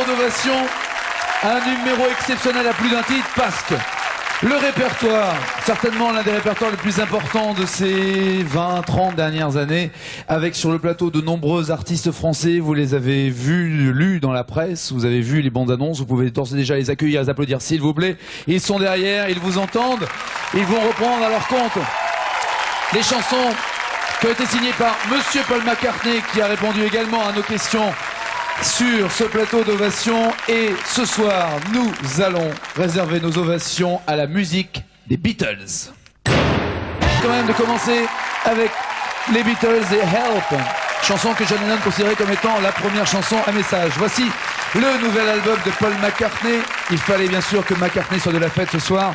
d'ovation. Un numéro exceptionnel à plus d'un titre parce que le répertoire, certainement l'un des répertoires les plus importants de ces 20-30 dernières années, avec sur le plateau de nombreux artistes français, vous les avez vus, lus dans la presse, vous avez vu les bandes annonces, vous pouvez d'ores et déjà les accueillir, les applaudir s'il vous plaît. Ils sont derrière, ils vous entendent, ils vont reprendre à leur compte des chansons qui ont été signées par Monsieur Paul McCartney, qui a répondu également à nos questions sur ce plateau d'ovation. Et ce soir, nous allons réserver nos ovations à la musique des Beatles. Quand même de commencer avec les Beatles et Help, chanson que John Lennon considérait comme étant la première chanson à message. Voici le nouvel album de Paul McCartney. Il fallait bien sûr que McCartney soit de la fête ce soir.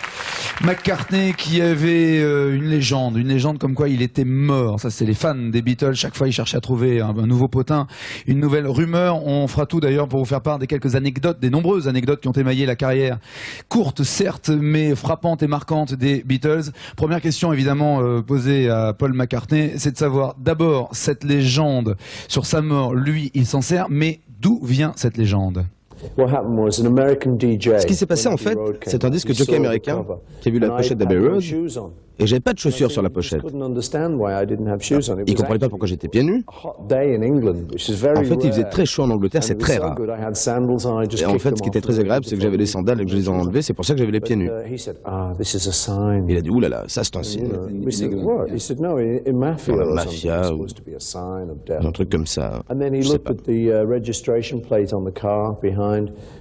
McCartney qui avait une légende comme quoi il était mort. Ça c'est les fans des Beatles, chaque fois ils cherchaient à trouver un nouveau potin, une nouvelle rumeur. On fera tout d'ailleurs pour vous faire part des quelques anecdotes, des nombreuses anecdotes qui ont émaillé la carrière courte certes, mais frappante et marquante des Beatles. Première question évidemment posée à Paul McCartney, c'est de savoir d'abord cette légende sur sa mort, lui il s'en sert, mais d'où vient cette légende? Ce qui s'est passé en fait, c'est un disque jockey américain qui a vu la pochette d'Abbey Road et j'avais pas de chaussures sur la pochette. Il comprenait pas pourquoi j'étais pieds nus. En fait, il faisait très chaud en Angleterre, c'est très rare. Et en fait, ce qui était très agréable, c'est que j'avais les sandales et que je les ai enlevées, c'est pour ça que j'avais les pieds nus. Il a dit, oulala, ça c'est un signe. La mafia ou un truc comme ça. Je sais pas.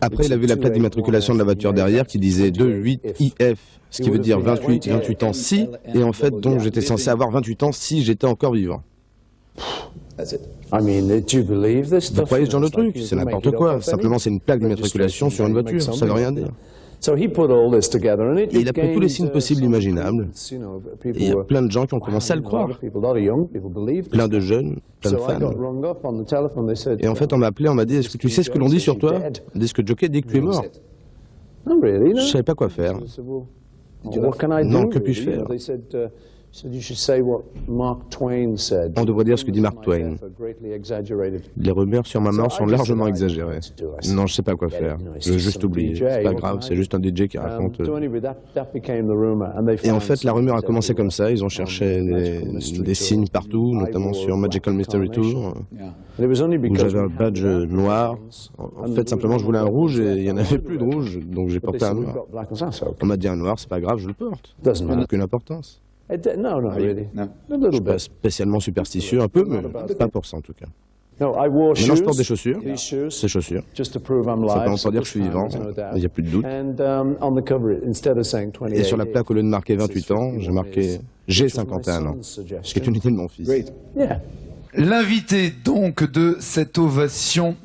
Après, il a vu la plaque d'immatriculation de la voiture derrière qui disait 28IF, ce qui veut dire 28 ans si, et en fait, donc j'étais censé avoir 28 ans si j'étais encore vivant. Vous croyez ce genre de truc? C'est n'importe quoi. Simplement, c'est une plaque d'immatriculation sur une voiture, ça veut rien dire. Et il a pris tous les signes possibles et imaginables. Et il y a plein de gens qui ont commencé à le croire. Plein de jeunes, plein de fans. Et en fait, on m'a appelé, on m'a dit, est-ce que tu sais ce que l'on dit sur toi? Le disque jockey dit que tu es mort. Je savais pas quoi faire. Non, que puis-je faire? On devrait dire ce que dit Mark Twain. Les rumeurs sur ma mort sont largement exagérées. Non, je sais pas quoi faire. Je veux juste oublier. C'est pas grave, c'est juste un DJ qui raconte. Et en fait, la rumeur a commencé comme ça. Ils ont cherché des signes partout, notamment sur Magical Mystery Tour, où j'avais un badge noir. En fait, simplement, je voulais un rouge et il n'y en avait plus de rouge, donc j'ai porté un noir. On m'a dit un noir, c'est pas grave, je le porte. Ça n'a aucune importance. Je suis pas spécialement superstitieux, un peu, mais pas pour ça en tout cas. Maintenant, je porte des chaussures, ces chaussures. Simplement pour dire que je suis vivant, il n'y a plus de doute. Et sur la plaque, au lieu de marquer 28 ans, j'ai marqué « J'ai 51 ans », ce qui est une idée de mon fils. L'invité donc de cette ovation,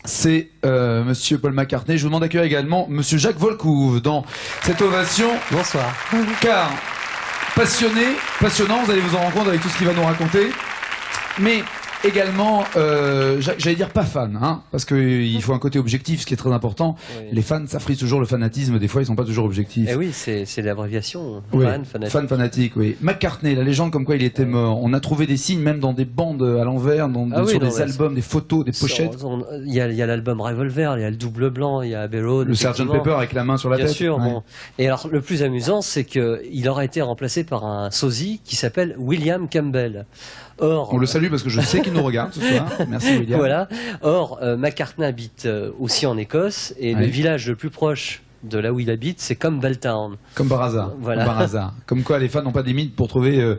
c'est Monsieur Paul McCartney. Je vous demande d'accueillir également Monsieur Jacques Volcouve dans cette ovation. Bonsoir. Car passionnant, vous allez vous en rendre compte avec tout ce qu'il va nous raconter, mais également, j'allais dire pas fan, hein, parce qu'il faut un côté objectif, ce qui est très important. Oui. Les fans, ça frise toujours le fanatisme, des fois ils sont pas toujours objectifs. Eh oui, c'est l'abréviation, oui. Fan fanatique, oui. McCartney, la légende comme quoi il était mort, on a trouvé des signes même dans des bandes à l'envers, sur des albums, des photos, des pochettes. Il y a l'album Revolver, il y a le double blanc, il y a Abbey Road. Le Sgt Pepper avec la main sur la tête. Bien sûr, ouais. Bon. Et alors le plus amusant, c'est qu'il aura été remplacé par un sosie qui s'appelle William Campbell. Or, on le salue parce que je sais qu'il nous regarde ce soir. Merci William. Voilà. Or, McCartney habite aussi en Écosse et le village le plus proche de là où il habite, c'est Campbelltown. Comme par hasard. Voilà. Comme par hasard. Comme quoi les fans n'ont pas des mythes pour trouver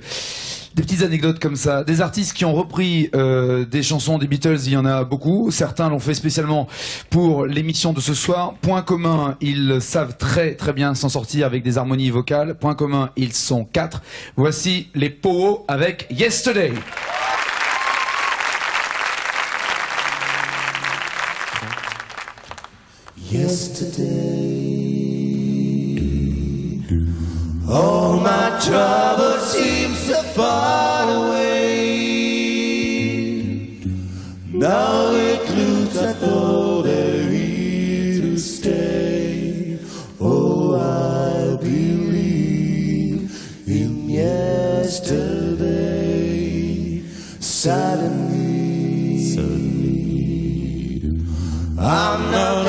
des petites anecdotes comme ça. Des artistes qui ont repris des chansons des Beatles, il y en a beaucoup. Certains l'ont fait spécialement pour l'émission de ce soir. Point commun, ils savent très très bien s'en sortir avec des harmonies vocales. Point commun, ils sont 4. Voici les Powo avec Yesterday. Yesterday, all my troubles seem so far away. Now it looks as though they're here to stay. Oh, I believe in yesterday. Suddenly, I'm not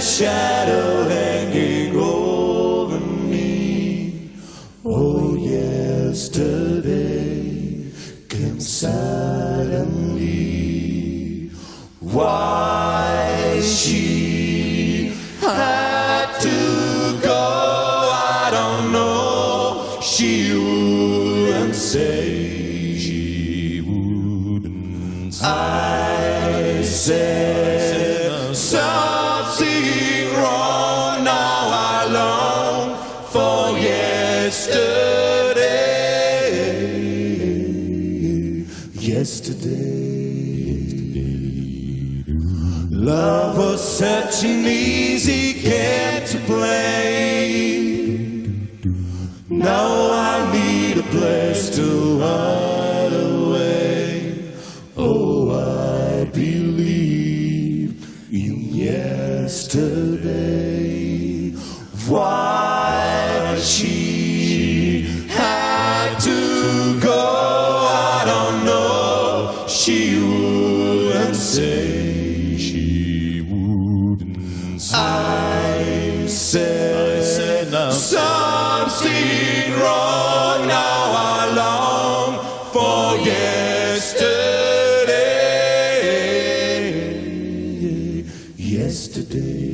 shadow hanging over me. Oh, yesterday came suddenly. Why she had to go, I don't know. She wouldn't say. She wouldn't say. I said something wrong. Now I long for yesterday. Yesterday. Love was such an easy game to play. Now I need a place to hide away. Oh, I believe in yesterday. Why she had to go, I don't know. She wouldn't say. I said something wrong. Now I long for yesterday. Yesterday.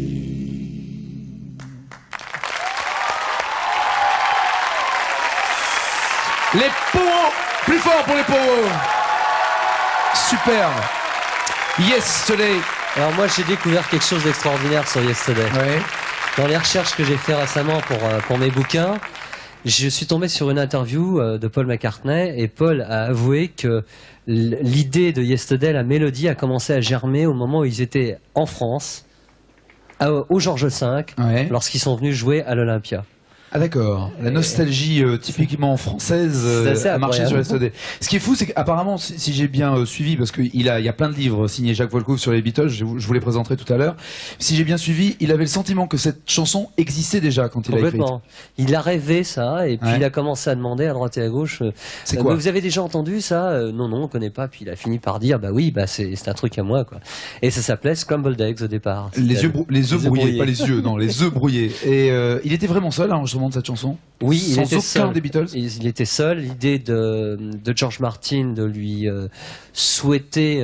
Les poros, plus fort pour les poros. Superbe. Yesterday. Alors moi j'ai découvert quelque chose d'extraordinaire sur Yesterday. Ouais. Dans les recherches que j'ai fait récemment pour mes bouquins, je suis tombé sur une interview de Paul McCartney et Paul a avoué que l'idée de Yesterday, la mélodie, a commencé à germer au moment où ils étaient en France, au Georges V, Ouais. lorsqu'ils sont venus jouer à l'Olympia. Ah d'accord, la nostalgie typiquement française a marché sur Yesterday. Ce qui est fou, c'est qu'apparemment, si j'ai bien suivi, parce qu'il y a plein de livres signés Jacques Wolkoff sur les Beatles, je vous les présenterai tout à l'heure, si j'ai bien suivi, il avait le sentiment que cette chanson existait déjà quand il l'a écrite. Complètement. Il a rêvé ça, et puis Ouais. il a commencé à demander à droite et à gauche. C'est quoi? Mais vous avez déjà entendu ça? Non, non, on connaît pas. Puis il a fini par dire, bah oui, bah c'est un truc à moi, quoi. Et ça s'appelait Scrambled Eggs au départ. Les œufs brouillés, brouillés. pas les yeux, non, les œufs brouillés. Et il était vraiment seul à l'enregistrement de cette chanson? Oui, il Sans était aucun seul. des Beatles? Il était seul. L'idée de George Martin de lui souhaiter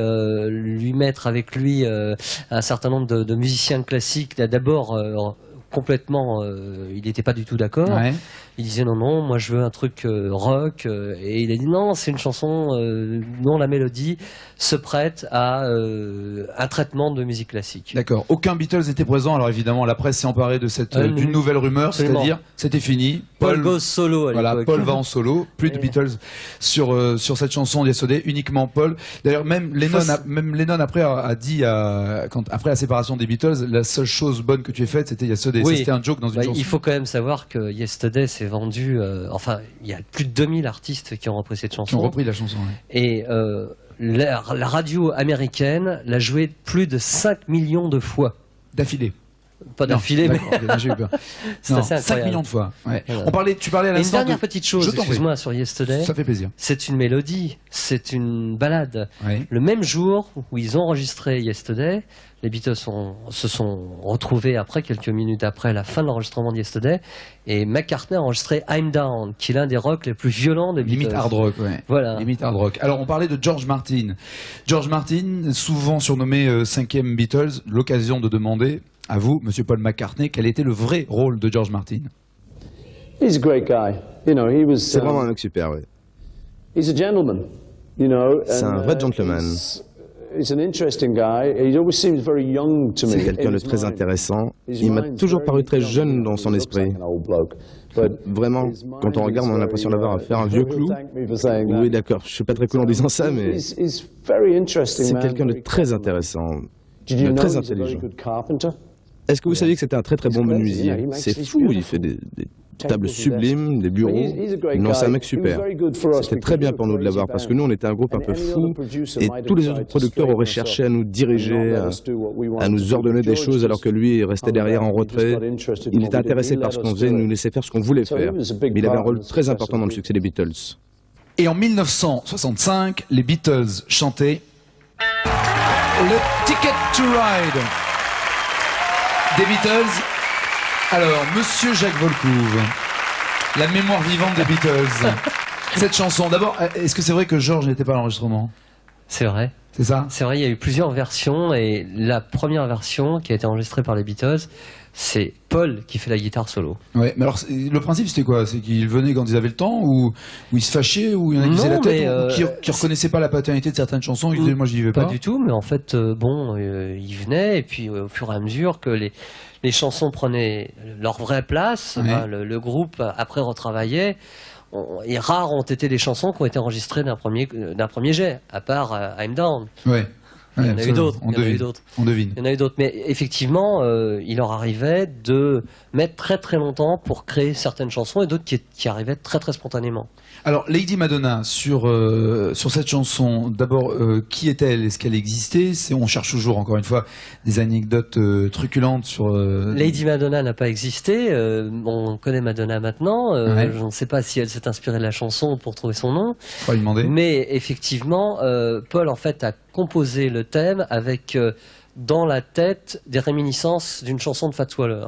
lui mettre avec lui un certain nombre de musiciens classiques, d'abord complètement, il n'était pas du tout d'accord. Ouais. Il disait non, non, moi je veux un truc rock. Et il a dit non, c'est une chanson dont la mélodie se prête à un traitement de musique classique. D'accord. Aucun Beatles n'était présent. Alors évidemment, la presse s'est emparée de cette d'une nouvelle rumeur, Absolument. c'est-à-dire c'était fini. Paul goes solo à Voilà, l'époque. Paul va en solo. Plus de Beatles sur cette chanson Yesterday, uniquement Paul. D'ailleurs, même Lennon après a dit après la séparation des Beatles, la seule chose bonne que tu aies faite, c'était Yesterday. Oui. Ça, c'était un joke dans une chanson. Il faut quand même savoir que Yesterday s'est vendu. Enfin, il y a plus de 2000 artistes qui ont repris cette chanson. Qui ont repris la chanson. Ouais. Et la radio américaine l'a jouée plus de 5 millions de fois. D'affilée. Pas d'affilée, mais j'ai eu peur. c'est Non, assez 5 incroyable. millions de fois. Ouais. Voilà. Tu parlais à Et une l'instant dernière de... petite chose, Je t'en prie. excuse-moi, sur Yesterday. Ça fait plaisir. C'est une mélodie, c'est une balade. Ouais. Le même jour où ils ont enregistré Yesterday, les Beatles se sont retrouvés après, quelques minutes après la fin de l'enregistrement de Yesterday, et McCartney a enregistré I'm Down, qui est l'un des rocks les plus violents des Beatles. Limite hard rock, ouais. Voilà. Limite hard rock. Alors, on parlait de George Martin. George Martin, souvent surnommé cinquième Beatles, l'occasion de demander à vous, Monsieur Paul McCartney, quel était le vrai rôle de George Martin? He's a great guy. You know, he was. C'est vraiment un mec super, ouais. He's a gentleman. You know. C'est un vrai gentleman. He's an interesting guy. He always seems very young to me. C'est quelqu'un de très intéressant. Il m'a toujours paru très jeune dans son esprit. Vraiment, quand on regarde, on a l'impression d'avoir affaire à un vieux clou. Oui, d'accord, je suis pas très cool en disant ça, mais c'est quelqu'un de très intéressant, de très intelligent. Est-ce que vous saviez que c'était un très très bon menuisier? C'est fou, il fait des tables sublimes, des bureaux. Non, c'est un mec super. C'était très bien pour nous de l'avoir, parce que nous, on était un groupe un peu fou, et tous les autres producteurs auraient cherché à nous diriger, à nous ordonner des choses, alors que lui, il restait derrière en retrait. Il était intéressé par ce qu'on faisait, il nous laissait faire ce qu'on voulait faire. Mais il avait un rôle très important dans le succès des Beatles. Et en 1965, les Beatles chantaient le Ticket to Ride. Des Beatles. Alors, Monsieur Jacques Volcouve, la mémoire vivante des Beatles. Cette chanson, d'abord, est-ce que c'est vrai que George n'était pas à l'enregistrement? C'est vrai. C'est ça? C'est vrai, il y a eu plusieurs versions et la première version qui a été enregistrée par les Beatles, c'est Paul qui fait la guitare solo. Ouais, mais alors le principe c'était quoi? C'est qu'ils venaient quand ils avaient le temps ou ils se fâchaient ou il y en a qui faisaient la tête ou qui reconnaissaient pas la paternité de certaines chansons, ils disaient moi j'y vais pas. Pas du tout, mais en fait ils venaient et puis au fur et à mesure que les chansons prenaient leur vraie place, Ouais. hein, le groupe après retravaillait. Et rares ont été les chansons qui ont été enregistrées d'un premier jet, à part I'm Down. Ouais. Il y en a eu d'autres. On devine. Il y en a eu d'autres, mais effectivement, il leur arrivait de mettre très très longtemps pour créer certaines chansons et d'autres qui arrivaient très très spontanément. Alors Lady Madonna sur cette chanson, d'abord qui est-elle? Est-ce qu'elle existait? On cherche toujours encore une fois des anecdotes truculentes sur. Lady Madonna n'a pas existé. On connaît Madonna maintenant. Ouais. Je ne sais pas si elle s'est inspirée de la chanson pour trouver son nom. Faut lui demander. Mais effectivement, Paul en fait a composé le thème avec dans la tête des réminiscences d'une chanson de Fats Waller,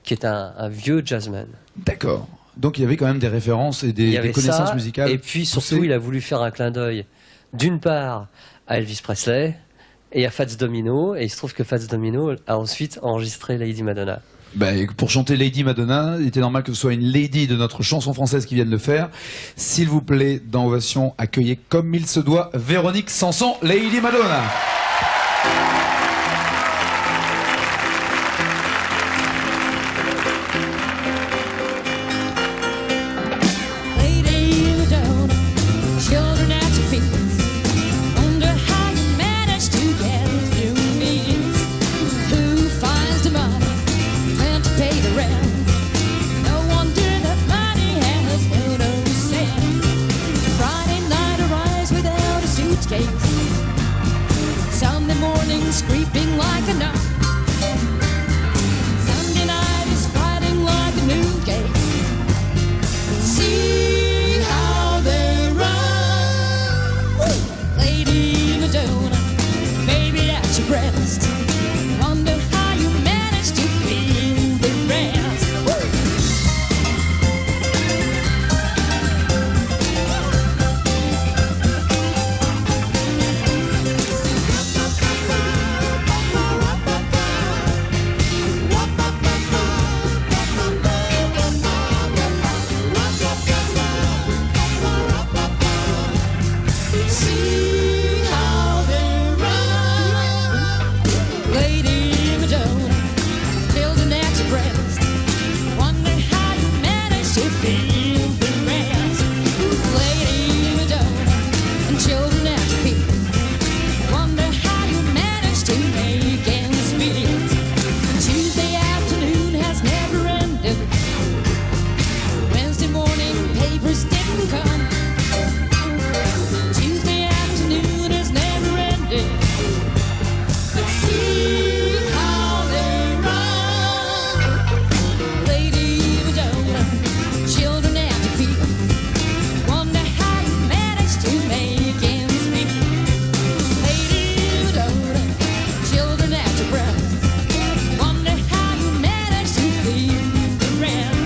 qui est un vieux jazzman. D'accord. Donc il y avait quand même des références et Il y des avait connaissances ça, musicales. et puis surtout, poussées. il a voulu faire un clin d'œil, d'une part, à Elvis Presley et à Fats Domino, et il se trouve que Fats Domino a ensuite enregistré Lady Madonna. Bah, pour chanter Lady Madonna, il était normal que ce soit une lady de notre chanson française qui vienne le faire. S'il vous plaît, dans Ovation, accueillez comme il se doit Véronique Sanson, Lady Madonna. Lady Madonna, children at your feet. Wonder how you manage to get your means. Who finds the money when to pay the rent? No wonder that money has no sense. Friday night arrives without a suitcase. Sunday morning's creeping like a nun. Sunday night is fighting like a noongate. See how they run. Woo! Lady Madonna, baby at your breast. Wonder how you manage to feel the rest. Woo! See how they run. Lady Madonna, children at your breast. Wonder how you manage to feel the rest. Lady Madonna, and children at your feet. Wonder how you manage to make ends meet. Tuesday afternoon has never ended. Wednesday morning papers didn't come. Tuesday afternoon has never ended. See how they run. Lady Madonna, children at your feet. Wonder how you manage to make ends meet. Lady Madonna, children at your breast. Wonder how you manage to feel the rest.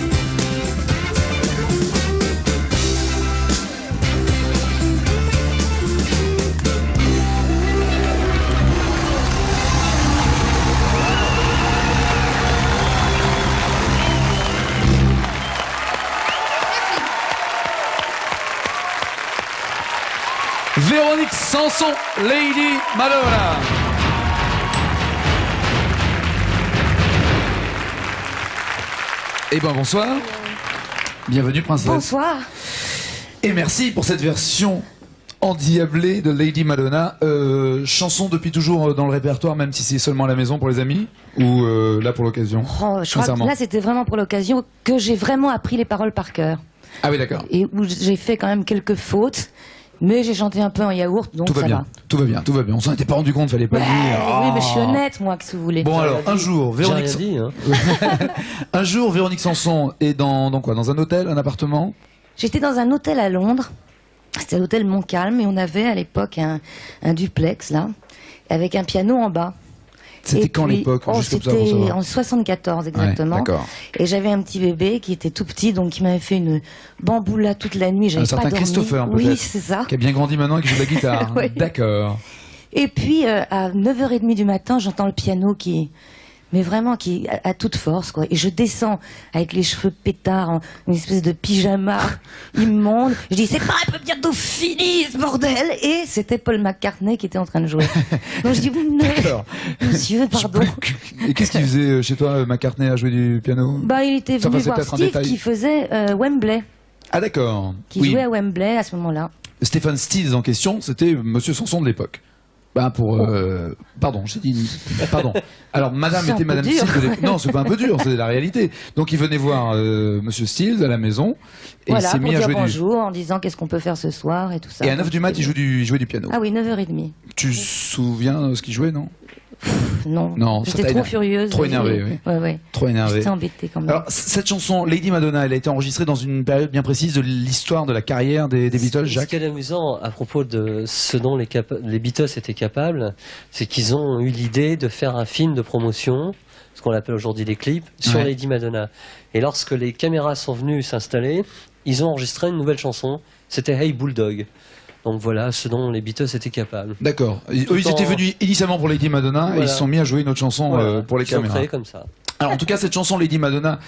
Véronique Sanson, Lady Madonna. Eh ben bonsoir. Bienvenue princesse. Bonsoir. Et merci pour cette version endiablée de Lady Madonna. Chanson depuis toujours dans le répertoire, même si c'est seulement à la maison pour les amis, ou là pour l'occasion. Je crois que Sincèrement. là, c'était vraiment pour l'occasion que j'ai vraiment appris les paroles par cœur. Ah oui, d'accord. Et où j'ai fait quand même quelques fautes, mais j'ai chanté un peu en yaourt, donc Tout va ça bien. va. Tout va bien. Tout va bien. On s'en était pas rendu compte, fallait pas le Ouais, dire. oui, mais je suis Ah. honnête, moi, que si vous voulez. Bon alors, un jour, J'ai Véronique. rien dit, hein. Un jour, Véronique Sanson est dans quoi? Dans un hôtel, un appartement? J'étais dans un hôtel à Londres. C'était l'hôtel Montcalm et on avait à l'époque un duplex là, avec un piano en bas. C'était Et quand puis- l'époque, oh, juste comme ça, pour c'était savoir. en 74 exactement. Ouais, d'accord. Et j'avais un petit bébé qui était tout petit, donc il m'avait fait une bamboula toute la nuit. J'avais Un certain pas dormi. Christopher, Oui, peut-être. c'est ça. Qui a bien grandi maintenant et qui joue de la guitare. Oui. D'accord. Et puis à 9h30 du matin, j'entends le piano mais vraiment qui à toute force quoi. Et je descends avec les cheveux pétards, en une espèce de pyjama immonde. Je dis c'est pas un peu bientôt fini ce bordel. Et c'était Paul McCartney qui était en train de jouer. Donc je dis D'accord. monsieur pardon. Et qu'est-ce qu'il faisait chez toi, McCartney, à jouer du piano? Bah il était Ça venu passait voir peut-être en Steve détail. qui faisait Wembley, Ah d'accord. qui Oui. jouait à Wembley à ce moment-là. Stephen Stills en question, c'était Monsieur Sanson de l'époque. Ben pardon, j'ai dit pardon. Alors Madame C'est un était peu Madame dur. Stills de l'époque. Non, c'est pas un peu dur, c'est la réalité. Donc il venait voir Monsieur Stills à la maison et Voilà, il s'est pour mis à dire jouer bonjour, en disant qu'est-ce qu'on peut faire ce soir et tout ça. Et à 9 du mat, il jouait du piano. Ah oui, 9h30. Tu te souviens de ce qu'il jouait, non? Non, Non, ça j'étais t'a trop énervé. furieuse. Trop énervé, oui. Ouais. Trop énervé. J'étais embêtée quand même. Alors, cette chanson, Lady Madonna, elle a été enregistrée dans une période bien précise de l'histoire de la carrière des Beatles, Ce Jacques. qui est amusant à propos de ce dont les Beatles étaient capables, c'est qu'ils ont eu l'idée de faire un film de promotion, ce qu'on appelle aujourd'hui des clips, sur Ouais. Lady Madonna. Et lorsque les caméras sont venues s'installer, ils ont enregistré une nouvelle chanson, c'était Hey Bulldog. Donc voilà ce dont les Beatles étaient capables. D'accord. Eux, Tout ils étaient en- venus initialement pour Lady Madonna et Voilà. ils se sont mis à jouer une autre chanson Voilà, pour les ils ont caméras. créé comme ça. Alors en tout cas, cette chanson Lady Madonna,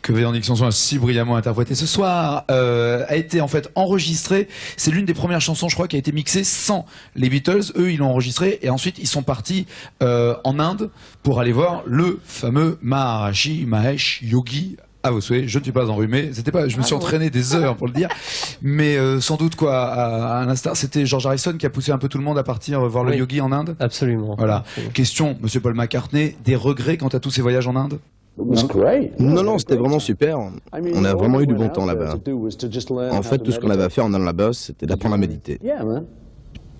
que Véronique Sanson a si brillamment interprétée ce soir, a été en fait enregistrée. C'est l'une des premières chansons, je crois, qui a été mixée sans les Beatles. Eux, ils l'ont enregistrée et ensuite ils sont partis en Inde pour aller voir le fameux Maharishi Mahesh Yogi. À vos souhaits, je ne suis pas enrhumé. C'était pas, je me suis entraîné des heures pour le dire, mais sans doute quoi, à l'instar, c'était George Harrison qui a poussé un peu tout le monde à partir voir le Oui. yogi en Inde. Absolument. Voilà. Absolument. Question, Monsieur Paul McCartney, des regrets quant à tous ces voyages en Inde? It was great. Non, c'était vraiment super. On a vraiment eu du bon temps là-bas. En fait, tout ce qu'on avait à faire en allant là-bas, c'était d'apprendre à méditer. Yeah, man.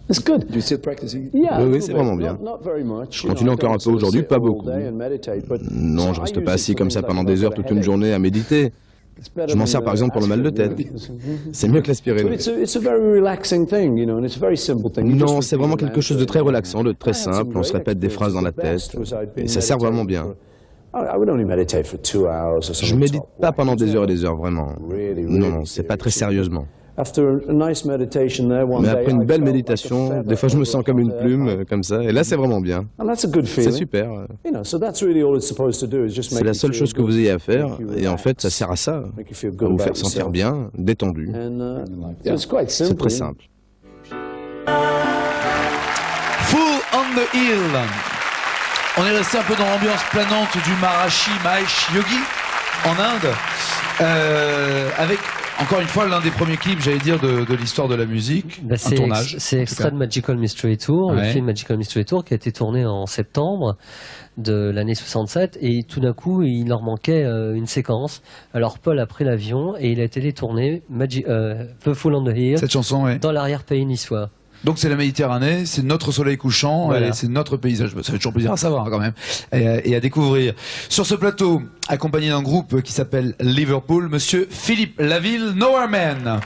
It's good. You still practicing? Yeah, Oui, c'est vraiment bien. Je continue encore un peu aujourd'hui, pas beaucoup. Non, je reste pas assis comme ça pendant des heures toute une journée à méditer. Je m'en sers par exemple pour le mal de tête. C'est mieux que l'aspirine. Non, c'est vraiment quelque chose de très relaxant, de très simple. On se répète des phrases dans la tête. Et ça sert vraiment bien. Je médite pas pendant des heures et des heures, vraiment. Non, c'est pas très sérieusement. Mais après une belle méditation, des fois je me sens comme une plume, comme ça. Et là, c'est vraiment bien. C'est super. C'est la seule chose que vous ayez à faire. Et en fait, ça sert à ça. À vous faire sentir bien, détendu. C'est très simple. Full on the Hill. On est resté un peu dans l'ambiance planante du Maharishi Mahesh Yogi en Inde, avec encore une fois l'un des premiers clips, j'allais dire, de l'histoire de la musique, Bah, un tournage. C'est extrait de Magical Mystery Tour, Ouais. le film Magical Mystery Tour qui a été tourné en septembre de l'année 67 et tout d'un coup il leur manquait une séquence. Alors Paul a pris l'avion et il a été détourné The Fool on the Hill Cette chanson, ouais. dans l'arrière-pays niçois. Donc c'est la Méditerranée, c'est notre soleil couchant, Voilà. et c'est notre paysage. Ça fait toujours plaisir à savoir quand même, et à découvrir. Sur ce plateau, accompagné d'un groupe qui s'appelle Liverpool, Monsieur Philippe Laville, Nowhere Man.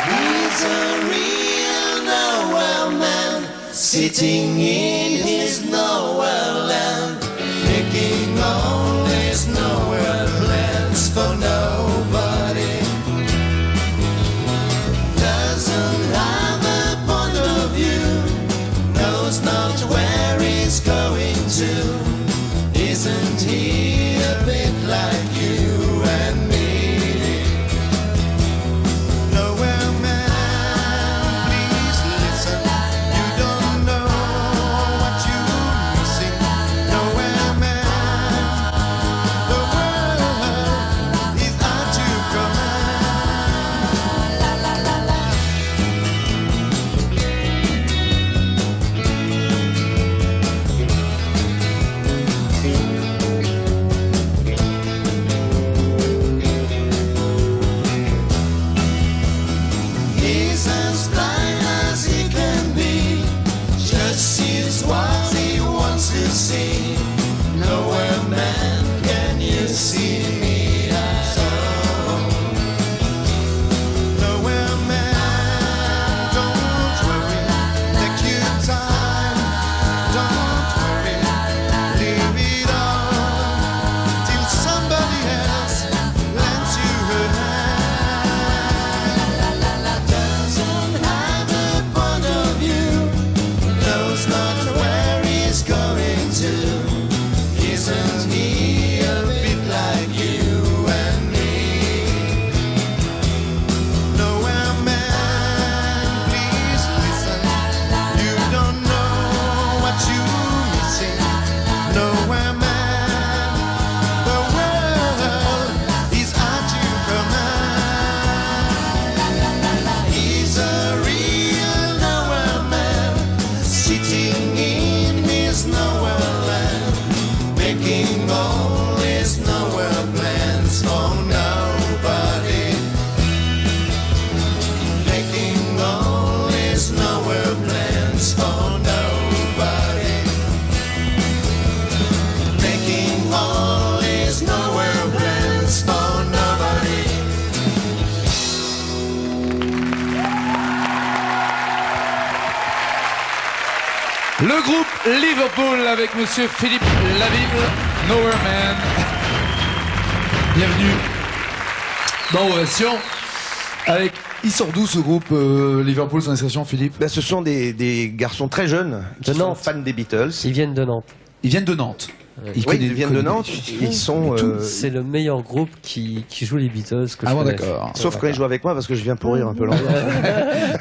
He's a real nowhere man, sitting in his nowhere land, making all his nowhere plans for nobody. Doesn't have a point of view, knows not where he's going to. Isn't he a bit like you and me? Nowhere man, please listen. You don't know what you're missing. Nowhere man, Le groupe Liverpool avec monsieur Philippe Laville, Nowhere Man. Bienvenue dans Ovation. Avec, il sort d'où ce groupe Liverpool, son expression, Philippe? Ben, ce sont des garçons très jeunes qui sont fans des Beatles. Ils viennent de Nantes. Ils viennent de Nantes. Ils viennent de Nantes. Ils sont. C'est le meilleur groupe qui joue les Beatles que je bon, connaisse. d'accord. Sauf quand ils jouent avec moi parce que je viens pourrir un peu l'ambiance.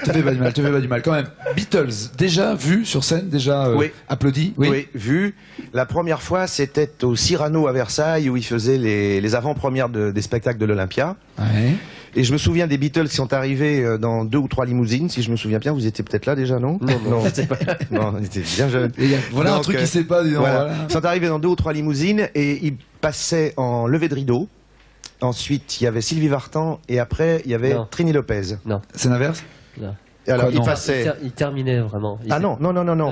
Te fais pas du mal, te fais pas du mal. Quand même, Beatles, déjà vu sur scène, déjà Oui. applaudi. Oui, vu. La première fois, c'était au Cyrano à Versailles où ils faisaient les avant-premières des spectacles de l'Olympia. Ouais. Et je me souviens des Beatles qui sont arrivés dans 2 ou 3 limousines, si je me souviens bien. Vous étiez peut-être là déjà, non? Non, non, on était bien jeunes. Voilà un Donc, truc qui sait pas, dis donc, voilà. voilà. Ils sont arrivés dans 2 ou 3 limousines et ils passaient en levée de rideau. Ensuite, il y avait Sylvie Vartan et après, il y avait Non. Trini Lopez. C'est l'inverse? Non. Et alors, Quoi, ils non. passaient... Il terminait vraiment. Ah non,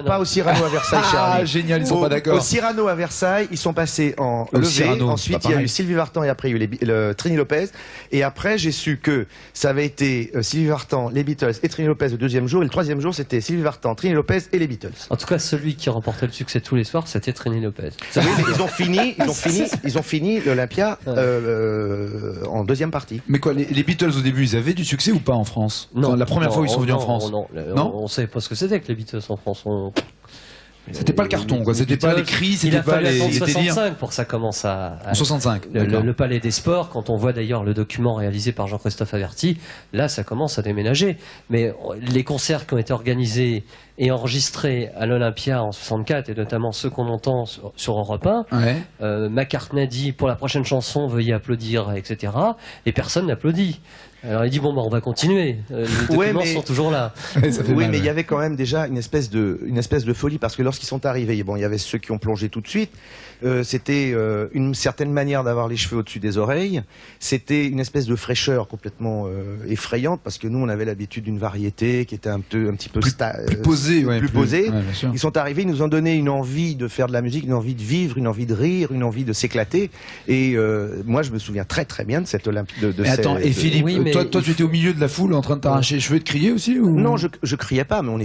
pas au Cyrano à Versailles, cher Ah, ami. génial, ils sont pas d'accord. Au Cyrano à Versailles, ils sont passés en Au levée. Cyrano, Ensuite, pas il y a pareil. eu Sylvie Vartan et après, il y a eu le Trini Lopez. Et après, j'ai su que ça avait été Sylvie Vartan, les Beatles et Trini Lopez le 2e jour. Et le 3e jour, c'était Sylvie Vartan, Trini Lopez et les Beatles. En tout cas, celui qui remportait le succès tous les soirs, c'était Trini Lopez. Oui, mais ils ont fini l'Olympia en 2e partie. Mais quoi, les Beatles au début, ils avaient du succès ou pas en France? Enfin, la première fois où ils sont venus en France? Non. On savait pas ce que c'était que les Beatles en France. C'était pas le carton, quoi. C'était pas les cris, Il c'était a pas fallu les attendre délires. 65 pour que ça commence à En 65. le Palais des Sports, quand on voit d'ailleurs le document réalisé par Jean-Christophe Averty, là ça commence à déménager. Mais les concerts qui ont été organisés et enregistrés à l'Olympia en 64, et notamment ceux qu'on entend sur Europe 1, Ouais. McCartney dit pour la prochaine chanson veuillez applaudir, etc. Et personne n'applaudit. Alors il dit bon bah on va continuer. Les documents sont toujours là. Ouais, ça fait Oui, mal, mais il y ouais. avait quand même déjà une espèce de folie parce que lorsqu'ils sont arrivés, bon, il y avait ceux qui ont plongé tout de suite. C'était une certaine manière d'avoir les cheveux au-dessus des oreilles. C'était une espèce de fraîcheur complètement effrayante parce que nous, on avait l'habitude d'une variété qui était un petit peu plus posée, ouais, plus posée. ouais, bien sûr. Ils sont arrivés, ils nous ont donné une envie de faire de la musique, une envie de vivre, une envie de rire, une envie de s'éclater. Et moi, je me souviens très très bien de cette Olympia. Mais attends, et Philippe, Oui, mais toi tu étais au milieu de la foule en train de t'arracher les cheveux et de crier aussi ou... Non, je criais pas, mais on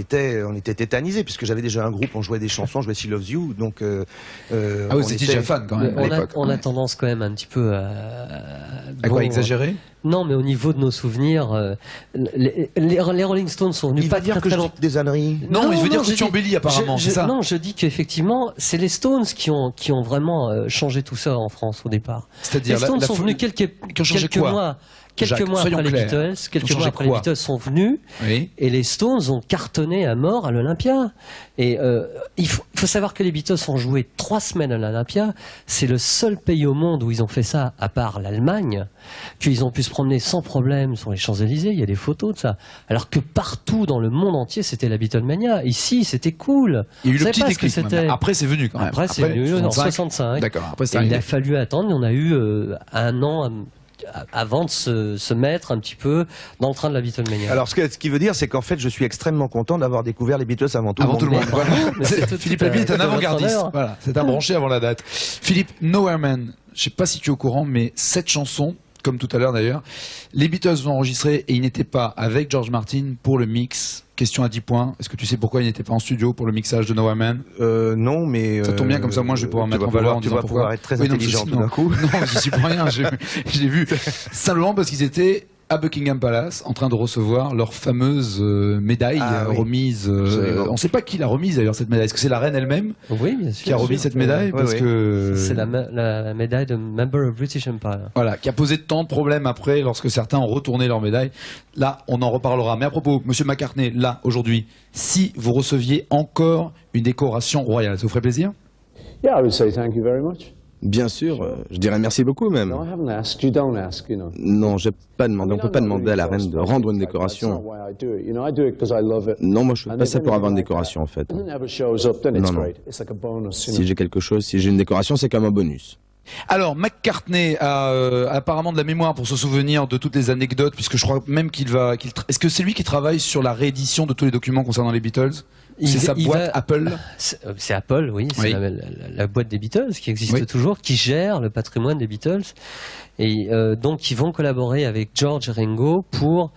était tétanisés puisque j'avais déjà un groupe, on jouait des chansons, on jouait She Loves You, donc. Ah oui, vous étiez déjà fan quand même à l'époque. On a tendance quand même un petit peu à À quoi, exagérer? Non, mais au niveau de nos souvenirs, les Rolling Stones sont venus Il pas va dire très, que très je longtemps. dis des âneries. Non, il veut dire que je tu dis- embellis apparemment, c'est ça? Non, je dis qu'effectivement, c'est les Stones qui ont vraiment changé tout ça en France au départ. C'est-à-dire Les Stones la sont foule- venus quelques qui ont changé quelques quoi, mois. Quelques Jacques, mois soyons après les clairs. Beatles, quelques Ils ont mois changé après les quoi? Beatles sont venus, Oui. et les Stones ont cartonné à mort à l'Olympia. Et il faut savoir que les Beatles ont joué 3 semaines à l'Olympia. C'est le seul pays au monde où ils ont fait ça, à part l'Allemagne, qu'ils ont pu se promener sans problème sur les Champs-Élysées. Il y a des photos de ça. Alors que partout dans le monde entier, c'était la Beatlemania. Ici, c'était cool. Il y a eu On le savait petit pas ce que déclic. c'était. Après, c'est venu quand même. Après, c'est venu en 65. D'accord. Après, c'est Et il arrivé. a fallu attendre. On a eu un an avant de se mettre un petit peu dans le train de la Beatlemania. Alors, ce qui veut dire, c'est qu'en fait, je suis extrêmement content d'avoir découvert les Beatles avant tout Avant tout le monde. Mais- Voilà. mais c'est tout- Philippe tout à- Labille est un tout à votre avant-gardiste. honneur. Voilà, c'est un branché avant la date. Philippe, Nowhere Man, je sais pas si tu es au courant, mais cette chanson, comme tout à l'heure d'ailleurs, les Beatles l'ont enregistrée et ils n'étaient pas avec George Martin pour le mix. Question à 10 points. Est-ce que tu sais pourquoi ils n'étaient pas en studio pour le mixage de Nowhere Man? Non, mais Ça tombe bien, comme ça, moi, je vais pouvoir tu mettre vas en valeur pouvoir- en tu disant vas pourquoi. pouvoir être très Oui, non, intelligent ceci, tout d'un non. coup. Non, j'y suis pour rien. Je l'ai vu simplement parce qu'ils étaient à Buckingham Palace en train de recevoir leur fameuse médaille oui. remise. Absolument. On ne sait pas qui l'a remise d'ailleurs cette médaille. Est-ce que c'est la reine elle-même Oui, bien sûr. qui a remis cette médaille? Oui, Parce oui. que C'est la médaille de Member of British Empire. voilà, qui a posé tant de problèmes après lorsque certains ont retourné leur médaille. Là, on en reparlera. Mais à propos, Monsieur McCartney, là aujourd'hui, si vous receviez encore une décoration royale, ça vous ferait plaisir? Yeah, I would say thank you very much. Bien sûr, je dirais merci beaucoup même. No, I haven't asked. You don't ask, you know. Non, j'ai pas demandé. On peut pas demander à la reine de rendre une That's not décoration. why I do it. You know, I do it because I love it. Non, moi je fais And pas if ça pour avoir une anything like décoration en fait. that, and it never shows up, then it's Non, non. great. It's like a bonus, you know. Si j'ai quelque chose, si j'ai une décoration, c'est comme un bonus. Alors, McCartney a apparemment de la mémoire pour se souvenir de toutes les anecdotes, puisque je crois même est-ce que c'est lui qui travaille sur la réédition de tous les documents concernant les Beatles? C'est sa boîte Apple. C'est Apple, oui, c'est Oui. la boîte des Beatles qui existe Oui. toujours, qui gère le patrimoine des Beatles. Et donc, ils vont collaborer avec George et Ringo pour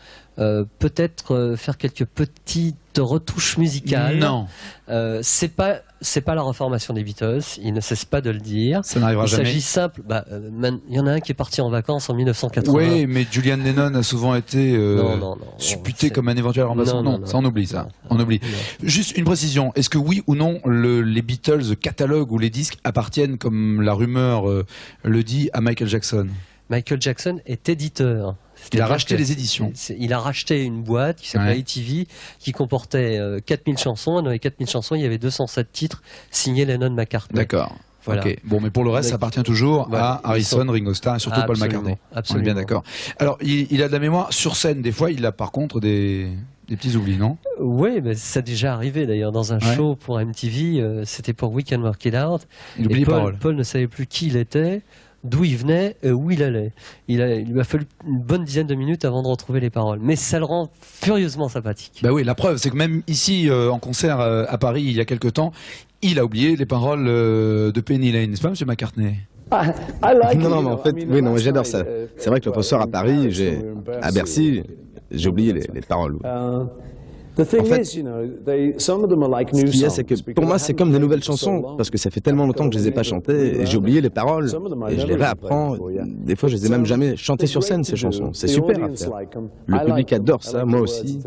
peut-être faire quelques petites retouches musicales. Non, C'est pas la reformation des Beatles, ils ne cessent pas de le dire. ça n'arrivera Il jamais. s'agit simple. Il y en a un qui est parti en vacances en 1980. Oui, mais Julian Lennon a souvent été Non, supputé c'est- comme un éventuel remplaçant. Non, Non, ça on oublie ça. Non. On oublie. Non. Juste une précision. Est-ce que oui ou non les Beatles cataloguent ou les disques appartiennent, comme la rumeur le dit, à Michael Jackson? Michael Jackson est éditeur. Il a C'est-à-dire racheté que les éditions. Il a racheté une boîte qui s'appelait Ouais. ITV qui comportait 4000 chansons. Et dans les 4000 chansons, il y avait 207 titres signés Lennon-McCartney. D'accord. Voilà. Ok. Bon, mais pour le reste, ça appartient toujours Voilà. à Harrison, Ringo Starr et surtout Paul Absolument, McCartney. absolument. On est bien d'accord. Alors, il a de la mémoire sur scène. Des fois, il a par contre des petits oublis, non? Oui, mais ça a déjà arrivé d'ailleurs dans un Ouais. show pour MTV. C'était pour We Can Work It Out. Il oublie Et les paroles. Paul ne savait plus qui il était, d'où il venait et où il allait. Il lui a fallu une bonne dizaine de minutes avant de retrouver les paroles. Mais ça le rend furieusement sympathique. Bah oui, la preuve, c'est que même ici, en concert à Paris, il y a quelque temps, il a oublié les paroles de Penny Lane, n'est-ce pas, Monsieur McCartney? Non, mais en fait, oui, non, mais j'adore ça. C'est vrai que l'autre soir à Paris, à Bercy, j'ai oublié les paroles. The thing En fait, is, some of them are like Ce new qu'il y a, songs. c'est que pour moi, c'est comme des nouvelles chansons, parce que ça fait tellement longtemps que je les ai pas chantées, et j'ai oublié les paroles, et je les réapprends. Des fois, je les ai même jamais chantées sur scène, ces chansons. C'est super à faire. Le public adore ça, moi aussi,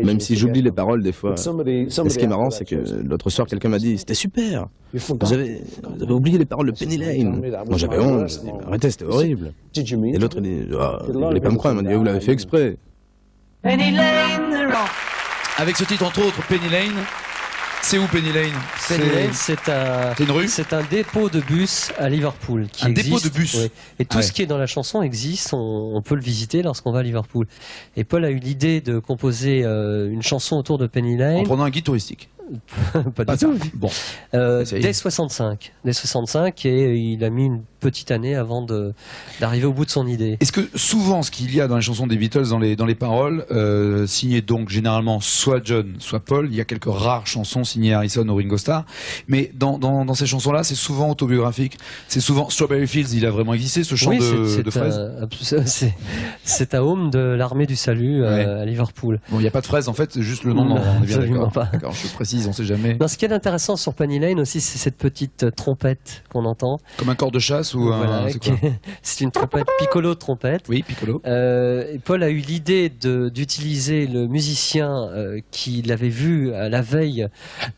même si j'oublie les paroles des fois. Et ce qui est marrant, c'est que l'autre soir, quelqu'un m'a dit, c'était super, vous avez oublié les paroles de Penny Lane. Moi, j'avais honte, je dis, arrêtez, c'était horrible. Et l'autre, il dit, ah, il voulait pas me croire, il m'a dit, vous l'avez fait exprès. Avec ce titre, entre autres, Penny Lane. C'est où Penny Lane? Penny Lane, c'est une rue? C'est un dépôt de bus à Liverpool. Qui Un existe, dépôt de bus? oui. Et tout Ah ouais. ce qui est dans la chanson existe, on peut le visiter lorsqu'on va à Liverpool. Et Paul a eu l'idée de composer une chanson autour de Penny En Lane. prenant un guide touristique. Pas Pas du ça. tout. Bon. Ça y est. Dès 65. Et il a mis une petite année avant d'arriver au bout de son idée. Est-ce que souvent, ce qu'il y a dans les chansons des Beatles, dans les paroles, signées donc généralement soit John, soit Paul, il y a quelques rares chansons signées Harrison ou Ringo Starr, mais dans ces chansons-là, c'est souvent autobiographique. C'est souvent Strawberry Fields, il a vraiment existé, ce chant Oui, de fraises. C'est un home de l'armée du salut Ouais. à Liverpool. Bon, il n'y a pas de fraises, en fait, c'est juste le nom. Non, on est bien absolument d'accord. pas. D'accord, je précise, on sait jamais. Non, ce qui est intéressant sur Penny Lane aussi, c'est cette petite trompette qu'on entend. Comme un corps de chasse ou Voilà, c'est quoi? c'est une trompette, piccolo trompette. Oui, piccolo. Et Paul a eu l'idée d'utiliser le musicien qu'il avait vu à la veille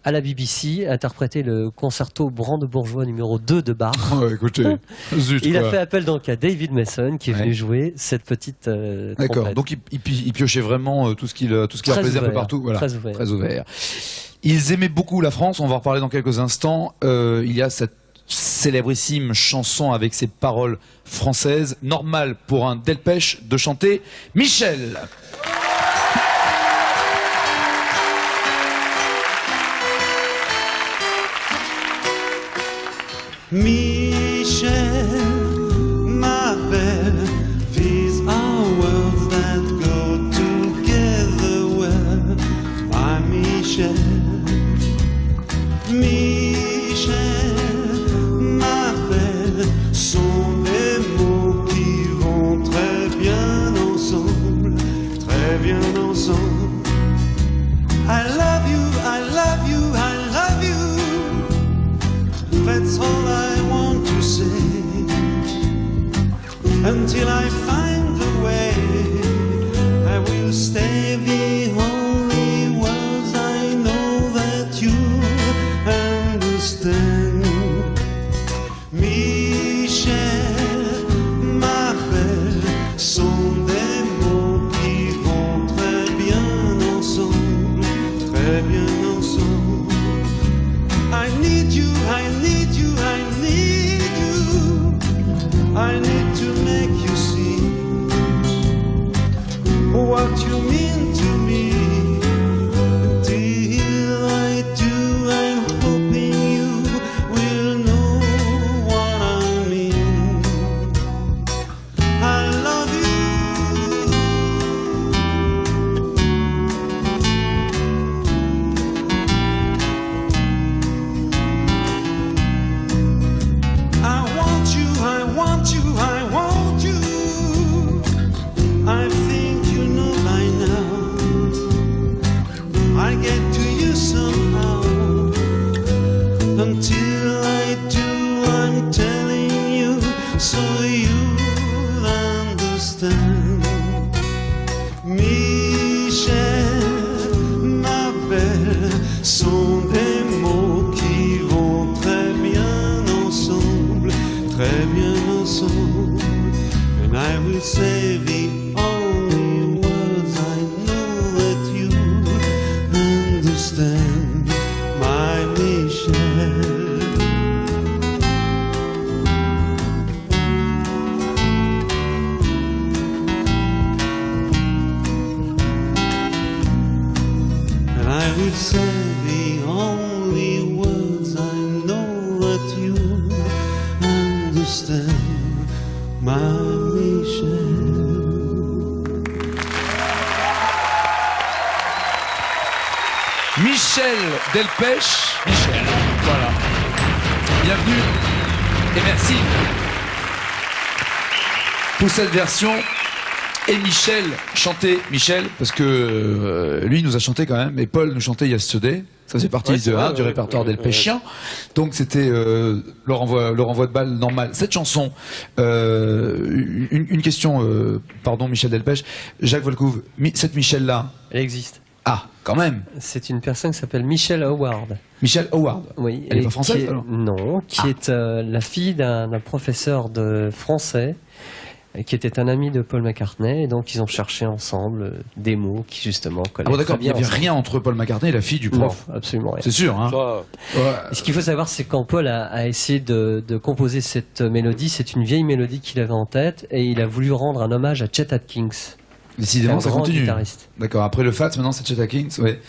à la BBC interpréter le concerto brandebourgeois numéro 2 de Bach. Oh, écoutez, zut, Il a quoi. fait appel donc à David Mason qui est Ouais. venu jouer cette petite D'accord, trompette. donc il piochait vraiment tout ce qui leur Très plaisait un peu ouvert, partout. Voilà. très ouvert. Très ouvert. Ils aimaient beaucoup la France, on va en reparler dans quelques instants. Il y a cette célébrissime chanson avec ses paroles françaises. Normal pour un Delpech de chanter Michel. Michel, ma belle, these are words that go together well. My Michel, Michel, ma belle, sont des mots qui vont très bien ensemble, très bien ensemble. I love you, I love you, I love you. That's all I want to say. Until I find the way, I will stay. The only words I know that you understand. Michel, ma belle, sont des mots qui vont très bien ensemble, très bien ensemble. I need you, I need you, I need you. I need to make you see what you mean to me. Until I do, I'm hoping you will know what I mean. I love you. say the only words I know that you understand, my Michelle. And I would say the only words I know that you understand, my Michelle. Michel Delpech. Michel, voilà. Bienvenue et merci pour cette version. Et Michel chantait, Michel, parce que lui nous a chanté quand même, et Paul nous chantait Yesterday. Ça c'est parti du répertoire Delpechien. Donc c'était le renvoi de balle normal. Cette chanson, une question, pardon Michel Delpech, Jacques Volcouve, cette Michel-là, Elle existe. ah, quand même. C'est une personne qui s'appelle Michelle Howard. Michel Howard. Oui. Elle est et pas française, qui est- alors Non, qui est la fille d'un professeur de français qui était un ami de Paul McCartney, et donc ils ont cherché ensemble des mots qui justement collaient Ah bon d'accord, très il n'y bien avait ensemble. rien entre Paul McCartney et la fille du prof. Non, absolument rien. C'est sûr, hein. Ouais. Et ce qu'il faut savoir, c'est quand Paul a essayé de composer cette mélodie, c'est une vieille mélodie qu'il avait en tête, et il a voulu rendre un hommage à Chet Atkins. Décidément, un ça grand continue. guitariste. D'accord. Après le Fats, maintenant c'est Chet Atkins, ouais.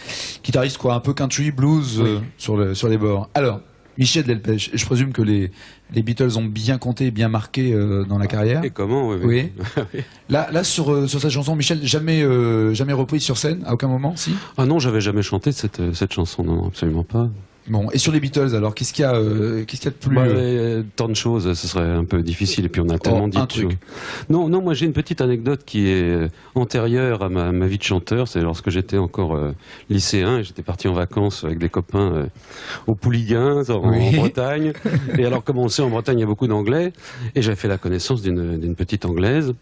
Guitariste quoi, un peu country blues sur les bords. Alors, Michel Delpech, je présume que les Beatles ont bien compté, bien marqué dans la carrière. Et comment, oui. Oui. Là sur cette chanson, Michel, jamais reprise sur scène, à aucun moment, si. Ah non, j'avais jamais chanté cette chanson, non, absolument pas. Bon, et sur les Beatles, alors, qu'est-ce qu'il y a de plus Bah, tant de choses, ce serait un peu difficile, et puis on a tellement dit un de truc. choses. Non, moi j'ai une petite anecdote qui est antérieure à ma vie de chanteur. C'est lorsque j'étais encore lycéen, et j'étais parti en vacances avec des copains aux Pouligans, en Bretagne. Et alors, comme on le sait, en Bretagne, il y a beaucoup d'anglais, et j'avais fait la connaissance d'une petite anglaise.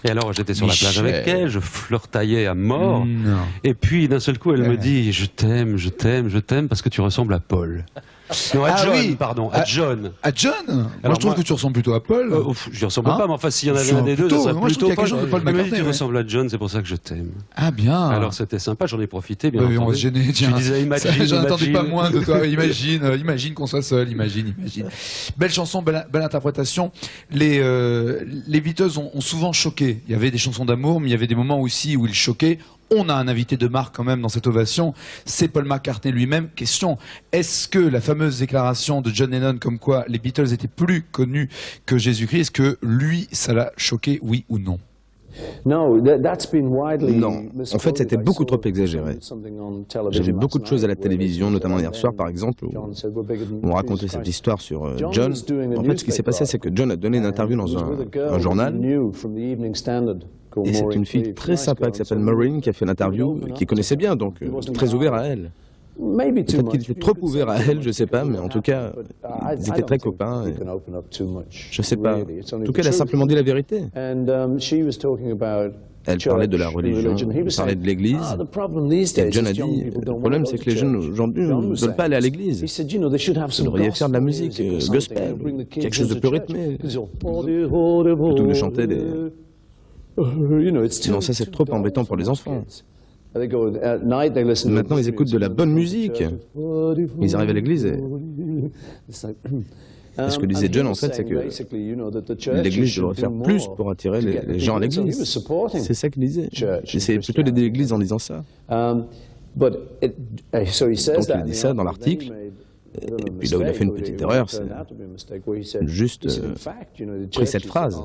Et alors j'étais sur la plage avec elle, je flirtaillais à mort, Non. et puis d'un seul coup elle me dit je t'aime, je t'aime, je t'aime parce que tu ressembles à Paul. Non, à Ah John, oui. pardon, à John. À John. Moi, Alors je trouve moi- que tu ressembles plutôt à Paul. Je lui ressemble Hein pas, mais enfin s'il y en avait Sur- un des deux, plutôt, ça serait moi, je trouve plutôt qu'il y a quelque chose de Paul Elle m'a dit, McCartney, tu ouais. ressembles à John, c'est pour ça que je t'aime. Ah bien. Alors c'était sympa, j'en ai profité bien Oui, on va entendu. se gêner, Je tiens. lui disais imagine, J'en attendais pas imagine. moins de toi. Imagine qu'on soit seul. Imagine. Belle chanson, belle interprétation. Les Beatles ont souvent choqué. Il y avait des chansons d'amour, mais il y avait des moments aussi où ils choquaient. On a un invité de marque quand même dans cette ovation. C'est Paul McCartney lui-même. Question, est-ce que la fameuse déclaration de John Lennon comme quoi les Beatles étaient plus connus que Jésus-Christ, est-ce que lui, ça l'a choqué, oui ou non? Non, en fait c'était beaucoup trop exagéré. J'ai vu beaucoup de choses à la télévision, notamment hier soir par exemple, où on racontait cette histoire sur John. En fait ce qui s'est passé c'est que John a donné une interview dans un journal, et c'est une fille très sympa qui s'appelle Maureen qui a fait l'interview, qui connaissait bien, donc très ouvert à elle. Peut-être qu'il était trop ouvert à elle, je sais pas, mais en tout cas, ils étaient très copains. Et je sais pas. En tout cas, elle a simplement dit la vérité. Elle parlait de la religion, elle parlait de l'église. Et John a dit, le problème c'est que les jeunes aujourd'hui ne veulent pas aller à l'église. Vous devriez faire de la musique gospel, quelque chose de plus rythmé. Plutôt que de chanter des... Non, ça c'est trop embêtant pour les enfants. Maintenant, ils écoutent de la bonne musique. Ils arrivent à l'église et... ce que disait John, en fait, c'est que l'église devrait faire plus pour attirer les gens à l'église. C'est ça qu'il disait. J'essayais plutôt d'aider l'église en disant ça. Donc il dit ça dans l'article. Et puis là où il a fait une petite erreur, c'est juste pris cette phrase.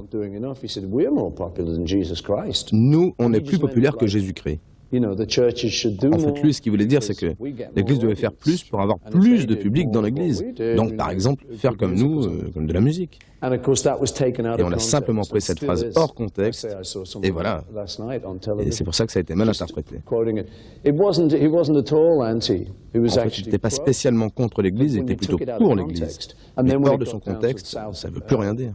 Nous, on est plus populaires que Jésus-Christ. En fait, lui, ce qu'il voulait dire, c'est que l'Église devait faire plus pour avoir plus de public dans l'Église. Donc, par exemple, faire comme nous, comme de la musique. Et on a simplement pris cette phrase hors contexte, et voilà. Et c'est pour ça que ça a été mal interprété. En fait, il n'était pas spécialement contre l'Église, il était plutôt pour l'Église. Mais hors de son contexte, ça ne veut plus rien dire.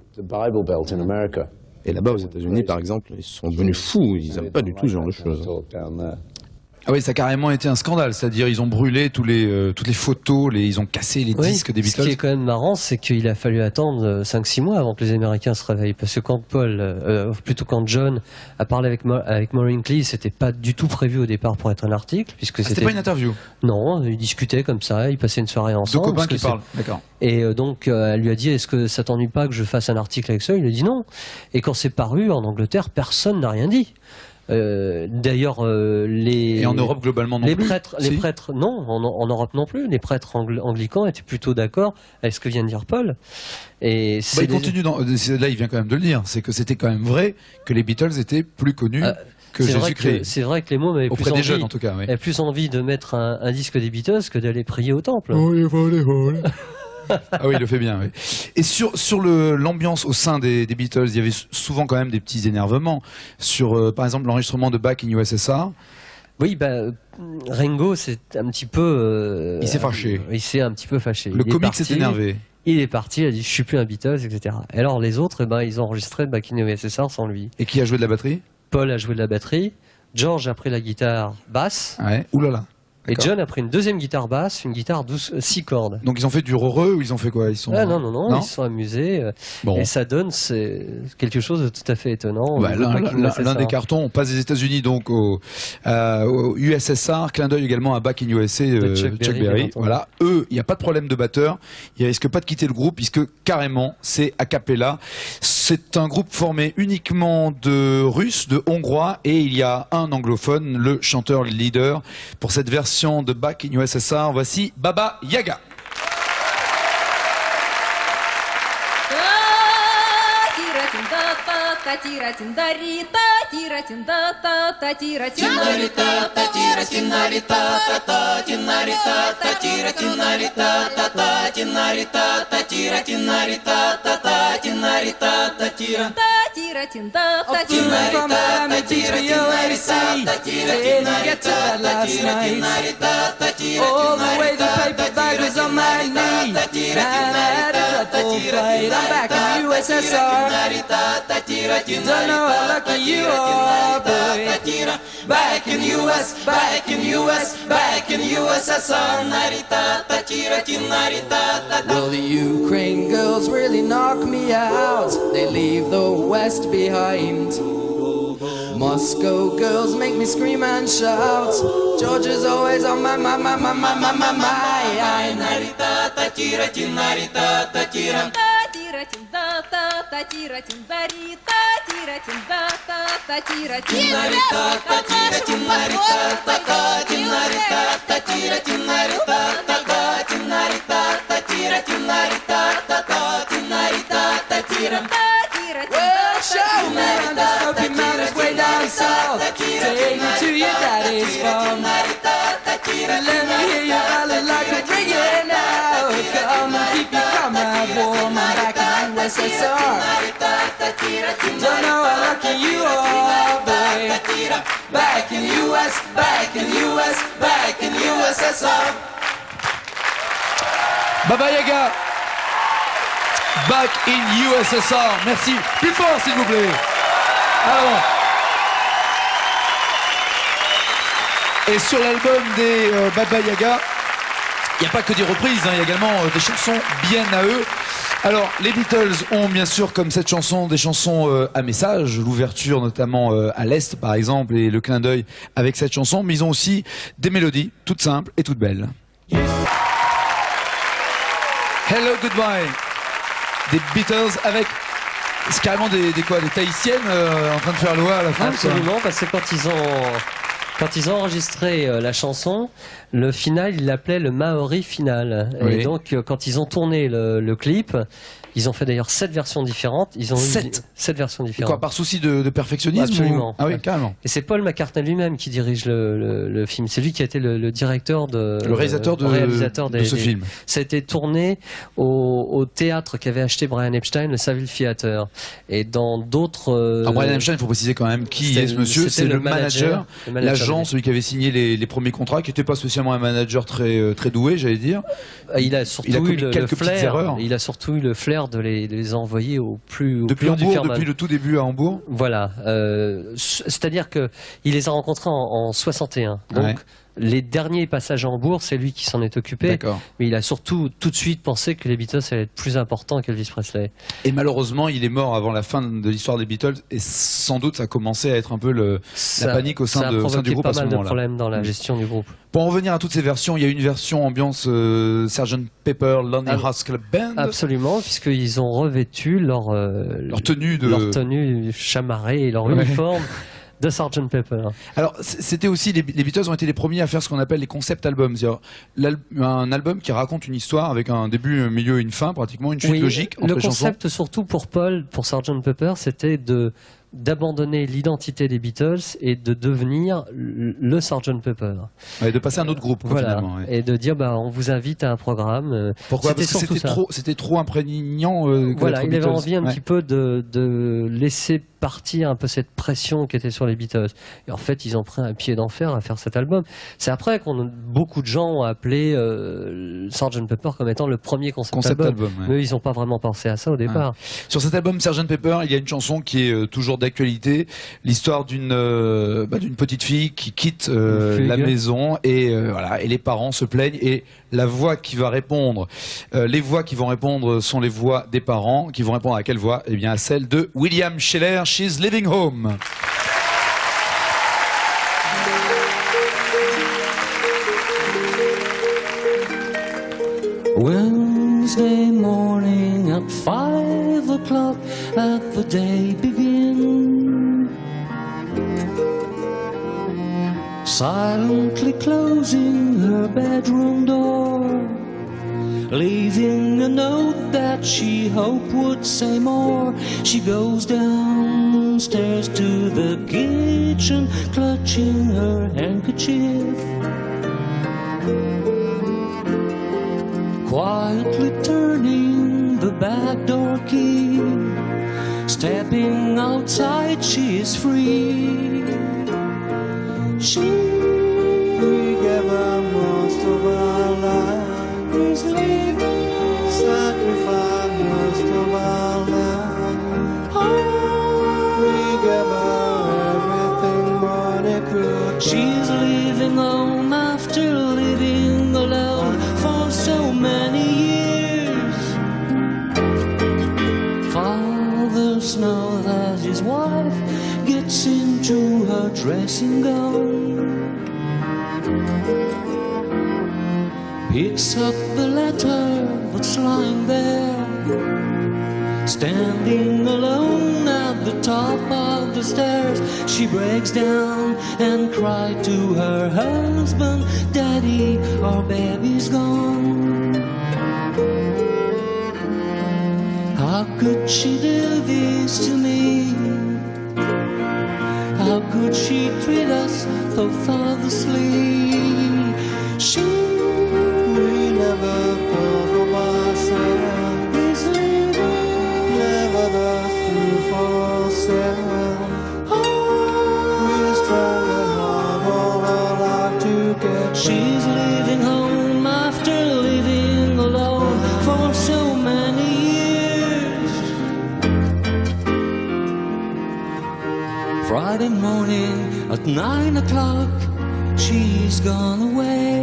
Et là-bas, aux États-Unis, par exemple, ils sont devenus fous, ils n'aiment pas du tout ce genre de choses. Ah oui, ça a carrément été un scandale, c'est-à-dire ils ont brûlé toutes les photos, ils ont cassé les Oui, disques des ce qui Beatles. est quand même marrant, c'est qu'il a fallu attendre 5-6 mois avant que les Américains se réveillent. Parce que quand quand John a parlé avec Maureen Cleave, c'était pas du tout prévu au départ pour être un article. Puisque C'était pas une interview. Non, ils discutaient comme ça, ils passaient une soirée Deux ensemble. copains parce que qui parlent, d'accord. Et donc, elle lui a dit, est-ce que ça t'ennuie pas que je fasse un article avec ça? Il a dit non. Et quand c'est paru en Angleterre, personne n'a rien dit. D'ailleurs, Et en Europe globalement non les plus. prêtres, Si. les prêtres, non, en Europe non plus. Les prêtres anglicans étaient plutôt d'accord avec ce que vient de dire Paul. Et Bah, il continue là, il vient quand même de le dire, c'est que c'était quand même vrai que les Beatles étaient plus connus que Jésus-Christ. C'est vrai que les mômes avaient Auprès plus des envie, jeunes en tout cas. Oui. avaient plus envie de mettre un disque des Beatles que d'aller prier au temple. Ah oui, il le fait bien. Oui. Et sur l'ambiance au sein des Beatles, il y avait souvent quand même des petits énervements sur, par exemple, l'enregistrement de Back in USSR. Oui, Ringo, c'est un petit peu. Il s'est fâché. Il s'est un petit peu fâché. Le Il est comique parti, s'est énervé. Il est parti, il a dit je suis plus un Beatles, etc. Et alors les autres, ils ont enregistré Back in USSR sans lui. Et qui a joué de la batterie? Paul a joué de la batterie, George a pris la guitare basse, Ouais. Ouh là là. et John a pris une deuxième guitare basse, une guitare 6 cordes. Donc ils ont fait du heureux ou ils ont fait quoi? Ils sont. Ah non, ils se sont amusés. Bon. Et ça donne quelque chose de tout à fait étonnant. Bah, l'un des cartons, on passe des États-Unis donc au USSR, clin d'œil également à Back in USA, De Chuck Chuck Berry, Berry. bien entendu. Voilà, eux, il n'y a pas de problème de batteur, ils risquent pas de quitter le groupe puisque carrément c'est a cappella. C'est un groupe formé uniquement de Russes, de Hongrois et il y a un anglophone, le chanteur leader pour cette version de Back in USSR. Voici Baba Yaga. From Miami Beach, USA, didn't get to bed last night. All the way the paper bag was on my knee, and I had a dreadful flight. I'm back in USSR. Don't know how lucky you are, boy. Back in US, back in US, back in USSR. Well, the Ukraine girls really knock me out. They leave the West behind. Moscow girls make me scream and shout. Georgia's always on my mind. Well, show me around the Smoky Mountains way down south. Take me to your daddy's farm. Let me hear your alley like a ringing out. Come and keep your comrade warm. I'm back in USSR. Don't know how lucky you are, boy. Back in US, back in US, back in USSR. Baba Yaga. Back in USSR. Merci. Plus fort, s'il vous plaît. Alors. Et sur l'album des Baba Yaga, il n'y a pas que des reprises, il y a également des chansons bien à eux. Alors, les Beatles ont bien sûr, comme cette chanson, des chansons à message, l'ouverture notamment à l'Est par exemple, et le clin d'œil avec cette chanson, mais ils ont aussi des mélodies toutes simples et toutes belles. Hello, Goodbye. Des Beatles avec c'est carrément des Tahitiennes en train de faire loi à la fin. Absolument, parce que quand ils ont enregistré la chanson, le final, ils l'appelaient le Maori final. Oui. Et donc, quand ils ont tourné le clip, ils ont fait d'ailleurs 7 versions différentes. Ils ont eu 7 versions différentes. Quoi, par souci de perfectionnisme? Absolument. Ah oui, carrément. Et c'est Paul McCartney lui-même qui dirige le film. C'est lui qui a été le directeur le réalisateur de ce film. Ça a été tourné au théâtre qu'avait acheté Brian Epstein, le Savile Theatre. Et dans d'autres... Brian Epstein, il faut préciser quand même qui est ce monsieur. C'est le manager, l'agent, celui qui avait signé les premiers contrats, qui n'était pas spécialement un manager très doué, j'allais dire. Il a surtout eu le flair. Il a surtout eu le flair manière de les envoyer au plus Depuis haut du Hambourg, firmament. depuis le tout début à Hambourg. Voilà, c'est-à-dire que il les a rencontrés en 61. Donc Ouais. les derniers passages à Hambourg, c'est lui qui s'en est occupé. D'accord. Mais il a surtout tout de suite pensé que les Beatles allaient être plus importants qu'Elvis Presley. Et malheureusement, il est mort avant la fin de l'histoire des Beatles, et sans doute ça a commencé à être un peu la panique au sein ça a au sein provoqué du groupe pas à ce mal de moment-là. problèmes dans la gestion du groupe. Pour en revenir à toutes ces versions, il y a une version ambiance Sgt Pepper Lonely Hearts Club Band. Absolument, puisqu'ils ont revêtu leur tenue chamarrée et leur Ouais. uniforme de Sgt Pepper. Alors, c'était aussi les Beatles ont été les premiers à faire ce qu'on appelle les concept albums, c'est-à-dire un album qui raconte une histoire avec un début, un milieu et une fin, pratiquement une suite Oui, logique entre le les chansons. concept surtout pour Paul, pour Sgt Pepper, c'était d'abandonner l'identité des Beatles et de devenir le Sgt Pepper. Ouais, de passer à un autre groupe, quoi, Voilà, finalement. Ouais. et de dire on vous invite à un programme. Pourquoi? C'était Parce que surtout ça. c'était trop imprégnant. Que Voilà, d'être il avait Beatles. envie un Ouais. petit peu de laisser partir un peu cette pression qui était sur les Beatles. Et en fait, ils ont pris un pied d'enfer à faire cet album. C'est après beaucoup de gens ont appelé Sgt Pepper comme étant le premier concept album. ouais. Mais eux, ils n'ont pas vraiment pensé à ça au départ. Ouais. Sur cet album Sgt Pepper, il y a une chanson qui est toujours d'actualité, l'histoire d'une petite fille qui quitte la maison et voilà, et les parents se plaignent et la voix qui va répondre, les voix qui vont répondre sont les voix des parents qui vont répondre à quelle voix? Eh bien à celle de William Sheller, She's Living Home. Wednesday morning at 5 o'clock, at the day begin. Silently closing her bedroom door, leaving a note that she hoped would say more. She goes downstairs to the kitchen, clutching her handkerchief. Quietly turning the back door key, stepping outside, she is free. We gave her most of our life, is leaving, sacrifice most of our life. We gave her everything money could. She's leaving home after living alone for so many years. Father Snow as his wife gets into her dressing gown, picks up the letter that's lying there, standing alone at the top of the stairs. She breaks down and cries to her husband, Daddy, our baby's gone. How could she do this to me? How could she treat us so thoughtlessly? We never thought of ourselves, is leaving, never the fool for ourselves. We're strong and hard all our life together. She's leaving home after living alone for so many years. Friday morning at 9 o'clock, she's gone away,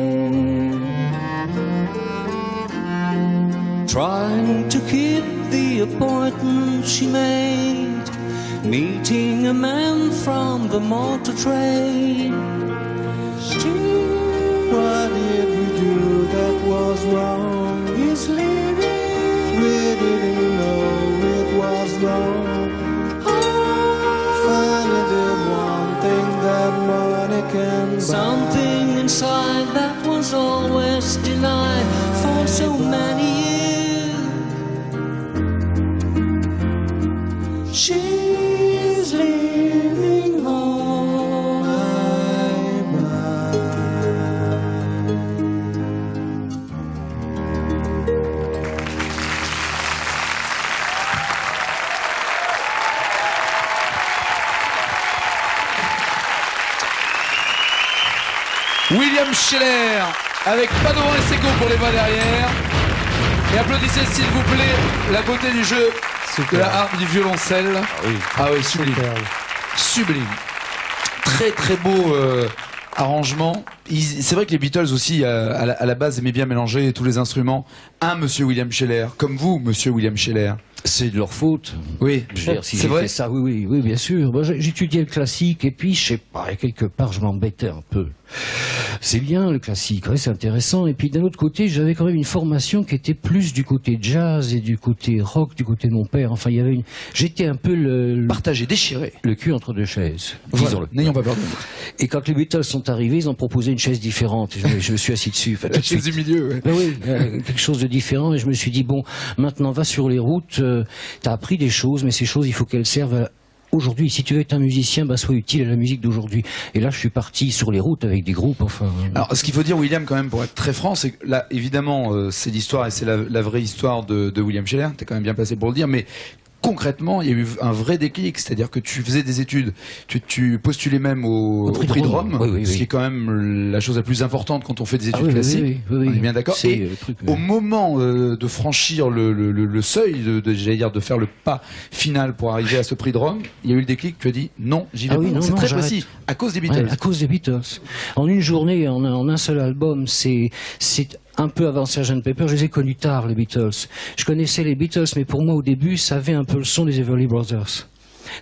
trying to keep the appointment she made, meeting a man from the motor trade. What did we do that was wrong? He's leaving, we didn't know it was wrong. Finally did one thing that money can buy. Something inside that was always denied for so many years. She's leaving home. William Sheller avec pas devant et Seco pour les voix derrière. Et applaudissez s'il vous plaît la beauté du jeu de la harpe du violoncelle. Ah oui, sublime. Sublime. Très très beau arrangement. C'est vrai que les Beatles aussi, à la base, aimaient bien mélanger tous les instruments. Monsieur William Sheller, comme vous, monsieur William Sheller. C'est de leur faute. Oui, Je veux dire, si c'est j'ai vrai. fait ça, oui, bien sûr. Moi, j'étudiais le classique et puis, je sais pas, quelque part, je m'embêtais un peu. C'est bien le classique, ouais, c'est intéressant. Et puis d'un autre côté, j'avais quand même une formation qui était plus du côté jazz et du côté rock, du côté de mon père. Enfin, il y avait j'étais un peu partagé, déchiré, le cul entre deux chaises. Voilà. N'ayons pas peur de nous. Et quand les Beatles sont arrivés, ils ont proposé une chaise différente. Je me suis assis dessus. Enfin, tout La de suite. chaise du milieu. Ouais. Ben oui, quelque chose de différent. Et je me suis dit bon, maintenant va sur les routes. T'as appris des choses, mais ces choses, il faut qu'elles servent aujourd'hui. Si tu veux être un musicien, bah, sois utile à la musique d'aujourd'hui. Et là, je suis parti sur les routes avec des groupes, enfin. Alors, ce qu'il faut dire, William, quand même, pour être très franc, c'est que là, évidemment, c'est l'histoire et c'est la vraie histoire de William Sheller. T'es quand même bien placé pour le dire, mais concrètement, il y a eu un vrai déclic, c'est-à-dire que tu faisais des études, tu postulais même au prix de Rome, ce qui est quand même la chose la plus importante quand on fait des études classiques. On est bien d'accord. Et au moment de franchir le seuil, j'allais dire de faire le pas final pour arriver à ce prix de Rome, il y a eu le déclic. Tu as dit non, j'y vais pas. C'est très précis, à cause des Beatles. Ouais, à cause des Beatles. En une journée, en un seul album, c'est un peu avant Sgt. Pepper, je les ai connus tard, les Beatles. Je connaissais les Beatles, mais pour moi, au début, ça avait un peu le son des Everly Brothers.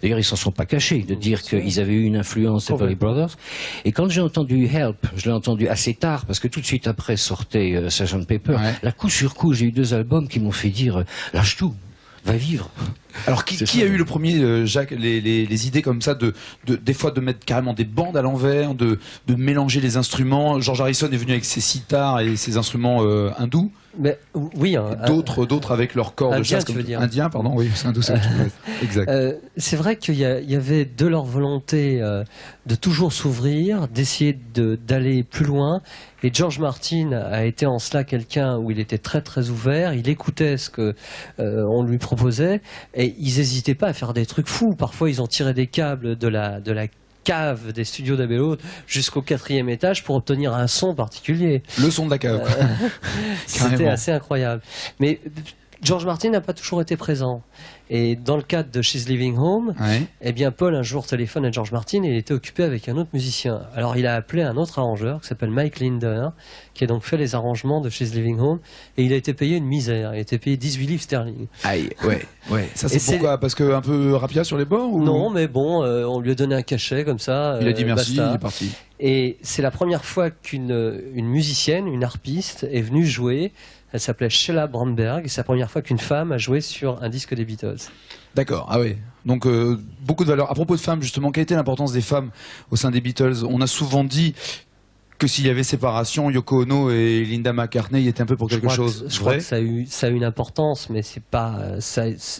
D'ailleurs, ils s'en sont pas cachés de dire qu'ils avaient eu une influence des Everly Brothers. Et quand j'ai entendu Help, je l'ai entendu assez tard, parce que tout de suite après sortait Sgt. Pepper. Ouais. Là, coup sur coup, j'ai eu 2 albums qui m'ont fait dire lâche tout, va vivre. Alors qui a eu le premier, Jacques, les idées comme ça des fois de mettre carrément des bandes à l'envers, de mélanger les instruments? George Harrison est venu avec ses sitars et ses instruments hindous. Mais, oui, d'autres avec leur corps de chasse. Indien, pardon, oui, c'est hindou, c'est exact. C'est vrai qu'il y avait de leur volonté de toujours s'ouvrir, d'essayer d'aller plus loin. Et George Martin a été en cela quelqu'un où il était très très ouvert. Il écoutait ce que on lui proposait et ils n'hésitaient pas à faire des trucs fous. Parfois, ils ont tiré des câbles de la cave des studios d'Abbey Road jusqu'au 4e étage pour obtenir un son particulier. Le son de la cave. C'était assez incroyable. Mais George Martin n'a pas toujours été présent. Et dans le cadre de She's Leaving Home, eh bien Paul un jour téléphone à George Martin et il était occupé avec un autre musicien. Alors il a appelé un autre arrangeur qui s'appelle Mike Linder, qui a donc fait les arrangements de She's Leaving Home, et il a été payé une misère. Il a été payé 18 livres sterling. Aïe, ouais. Ça c'est pourquoi? Parce que un peu rapia sur les bords ou... Non, mais bon, on lui a donné un cachet comme ça. Il a dit merci, basta. il est parti. Et c'est la première fois qu'une musicienne, une harpiste, est venue jouer. Elle s'appelait Sheila Brandberg, et c'est la première fois qu'une femme a joué sur un disque des Beatles. D'accord, ah oui. Donc beaucoup de valeur. À propos de femmes, justement, quelle était l'importance des femmes au sein des Beatles? On a souvent dit que s'il y avait séparation, Yoko Ono et Linda McCartney y étaient un peu pour quelque chose. Je crois que ça a eu une importance, mais c'est pas.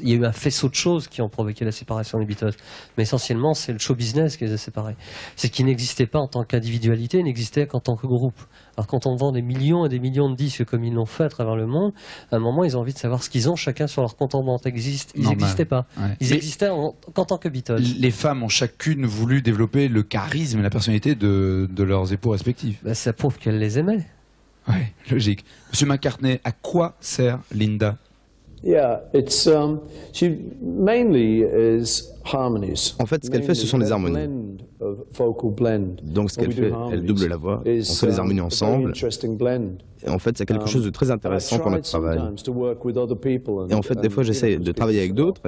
Il y a eu un faisceau de choses qui ont provoqué la séparation des Beatles. Mais essentiellement, c'est le show business qui les a séparés. C'est qu'ils n'existaient pas en tant qu'individualité, ils n'existaient qu'en tant que groupe. Alors quand on vend des millions et des millions de disques comme ils l'ont fait à travers le monde, à un moment, ils ont envie de savoir ce qu'ils ont chacun sur leur compte en banque. Ils n'existaient pas. Ouais. Ils existaient qu'en tant que Beatles. Les femmes ont chacune voulu développer le charisme et la personnalité de leurs époux respectifs. Ben, ça prouve qu'elles les aimaient. Oui, logique. Monsieur McCartney, à quoi sert Linda? Yeah, it's she mainly is harmonies. En fait, ce qu'elle fait, ce sont des harmonies. Donc, ce qu'elle fait, elle double la voix, on fait les harmonies ensemble. Et en fait, c'est quelque chose de très intéressant pour notre travail. Et en fait, des fois, j'essaie de travailler avec d'autres.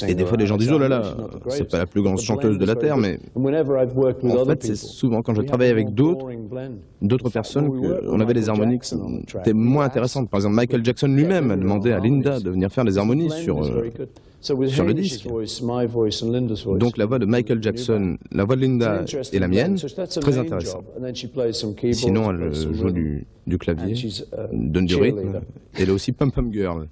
Et des fois, les gens disent oh là là, c'est pas la plus grande chanteuse de la Terre, mais en fait, c'est souvent quand je travaille avec d'autres personnes qu'on avait des harmonies qui étaient moins intéressantes. Par exemple, Michael Jackson lui-même a demandé à Linda de venir faire des harmonies sur le disque. Donc la voix de Michael Jackson, la voix de Linda et la mienne, très intéressant. Sinon, elle joue du clavier, donne du rythme. Elle est aussi Pum Pum Girl.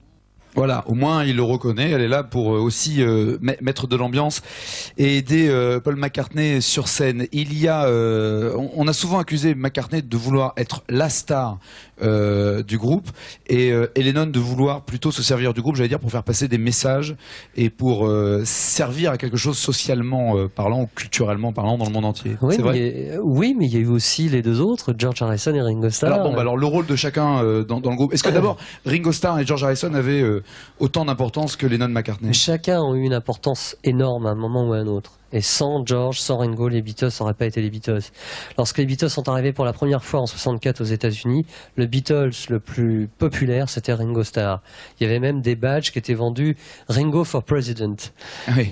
Voilà, au moins il le reconnaît, elle est là pour aussi mettre de l'ambiance et aider Paul McCartney sur scène. Il y a, on a souvent accusé McCartney de vouloir être la star du groupe et Lennon de vouloir plutôt se servir du groupe, j'allais dire, pour faire passer des messages et pour servir à quelque chose socialement parlant ou culturellement parlant dans le monde entier. Oui, c'est vrai. Oui, mais il y a eu aussi les deux autres, George Harrison et Ringo Starr. Alors bon, alors le rôle de chacun dans le groupe. Est-ce que d'abord Ringo Starr et George Harrison avaient autant d'importance que Lennon-McCartney? Chacun a eu une importance énorme à un moment ou à un autre. Et sans George, sans Ringo, les Beatles n'auraient pas été les Beatles. Lorsque les Beatles sont arrivés pour la première fois en 64 aux États-Unis, le Beatles le plus populaire, c'était Ringo Starr. Il y avait même des badges qui étaient vendus Ringo for President. Oui.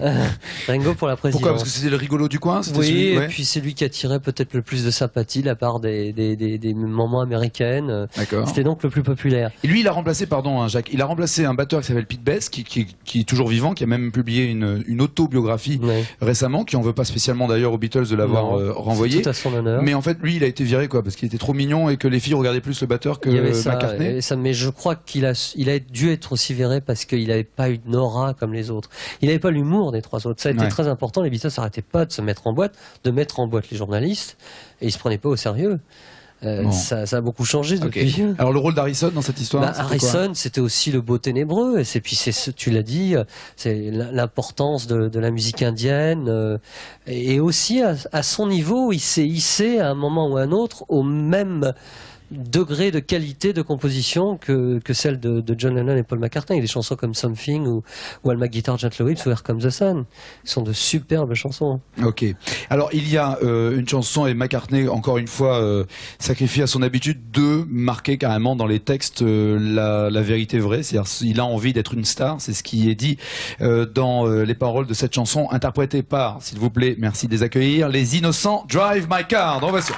Ringo pour la présidence. Pourquoi? Parce que c'était le rigolo du coin? Oui, et puis c'est lui qui attirait peut-être le plus de sympathie de la part des mamans américaines. D'accord. C'était donc le plus populaire. Et lui, il a remplacé, pardon, hein, Jacques, il a remplacé un batteur qui s'appelle Pete Best, qui est toujours vivant, qui a même publié une autobiographie récemment, qui en veut pas spécialement d'ailleurs aux Beatles de l'avoir renvoyé. Tout à son honneur. Mais en fait, lui, il a été viré quoi, parce qu'il était trop mignon et que les filles regardaient plus le batteur que Il y avait ça, McCartney. mais je crois qu'il a dû être aussi viré parce qu'il n'avait pas eu une aura comme les autres. Il n'avait pas l'humour des trois autres. Ça a été très important. Les Beatles n'arrêtaient pas de se mettre en boîte, de mettre en boîte les journalistes, et ils se prenaient pas au sérieux. Ça a beaucoup changé depuis. Okay. Alors le rôle d'Harrison dans cette histoire, Harrison, c'était aussi le beau ténébreux. Et puis tu l'as dit, c'est l'importance de la musique indienne. Et aussi à son niveau, il s'est hissé à un moment ou à un autre au même degré de qualité de composition que celle de John Lennon et Paul McCartney. Il y a des chansons comme Something ou While My Guitar Gently Weeps ou Here Comes the Sun. Ce sont de superbes chansons. Ok. Alors il y a une chanson et McCartney encore une fois sacrifie à son habitude de marquer carrément dans les textes la vérité vraie. C'est-à-dire il a envie d'être une star. C'est ce qui est dit dans les paroles de cette chanson interprétée par, s'il vous plaît, merci de les accueillir, les Innocents, Drive My Car. Dans Ovation.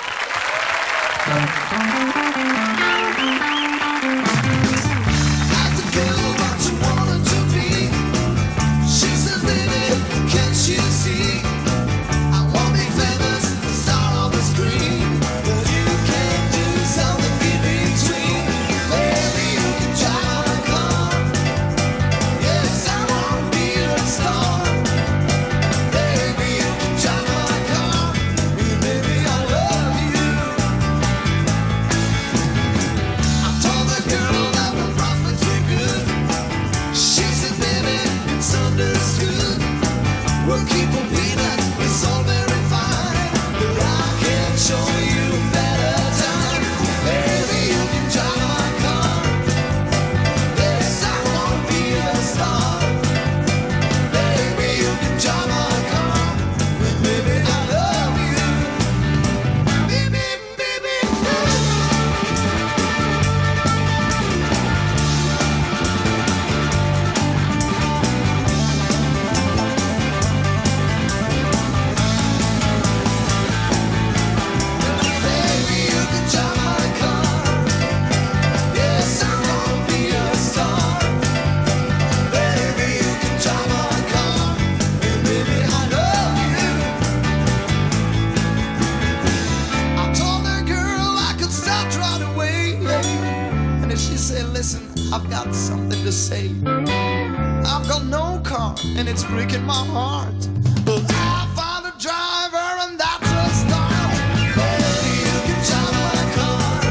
I've got something to say. I've got no car and it's breaking my heart, but I found a driver and that's a start. Baby, you can drive my car.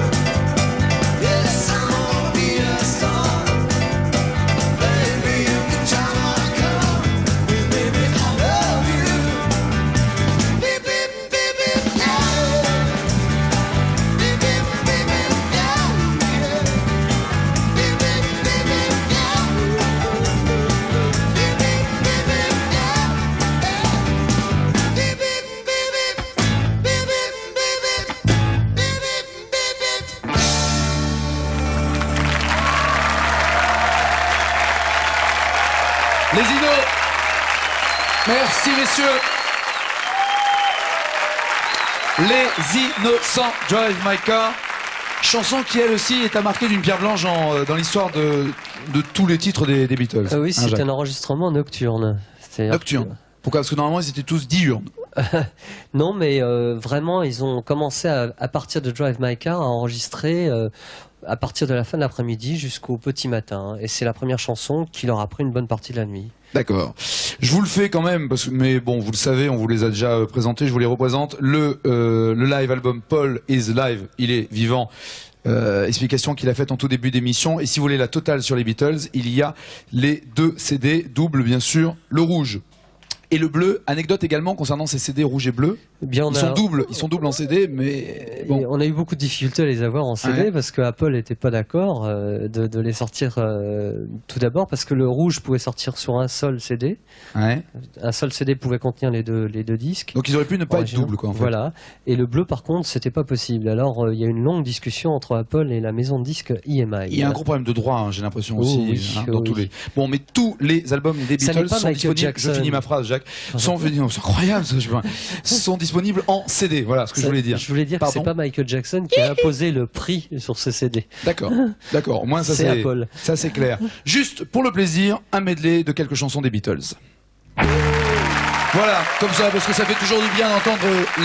Yes, I wanna be a star. Baby, you can drive my car. And baby, I love you. Beep, beep, beep, beep, yeah. Beep, beep, beep, beep, yeah. Beep, beep, beep, beep, yeah. Beep, beep, beep, beep, yeah. Beep, beep, beep, beep. Beep, beep, beep, beep. Beep, beep, beep, beep. Les Innos. Merci messieurs. Les Innocents, Drive My Car. Chanson qui elle aussi est à marquer d'une pierre blanche dans l'histoire de tous les titres des Beatles. Ah oui, Hein, c'est Jacques un enregistrement nocturne. C'est-à-dire Nocturne. Pourquoi? Parce que normalement ils étaient tous diurnes. Non, mais vraiment, ils ont commencé à partir de Drive My Car à enregistrer à partir de la fin de l'après-midi jusqu'au petit matin. Et c'est la première chanson qui leur a pris une bonne partie de la nuit. D'accord. Je vous le fais quand même, mais bon, vous le savez, on vous les a déjà présentés, je vous les représente. Le live album Paul is Live, il est vivant. Explication qu'il a faite en tout début d'émission. Et si vous voulez la totale sur les Beatles, il y a les 2 CD, double bien sûr, le rouge et le bleu. Anecdote également concernant ces CD rouge et bleu. Bien, ils sont doubles en CD, mais bon. On a eu beaucoup de difficultés à les avoir en CD parce que Apple n'était pas d'accord de les sortir tout d'abord parce que le rouge pouvait sortir sur un seul CD. Un seul CD pouvait contenir les deux disques. Donc ils auraient pu ne pas être doubles, quoi. En fait. Voilà. Et le bleu, par contre, c'était pas possible. Alors il y a eu une longue discussion entre Apple et la maison de disques EMI. Il y a un gros problème de droit, hein, j'ai l'impression aussi. Tous les. Bon, mais tous les albums des Beatles sont disponibles. Je finis ma phrase, Jacques. Sont incroyable, sont disponibles en CD. Voilà ce que je voulais dire. Je voulais dire que c'est pas Michael Jackson qui a imposé le prix sur ce CD. D'accord. Au moins ça c'est Apple. Ça c'est clair. Juste pour le plaisir, un medley de quelques chansons des Beatles. Voilà, comme ça, parce que ça fait toujours du bien d'entendre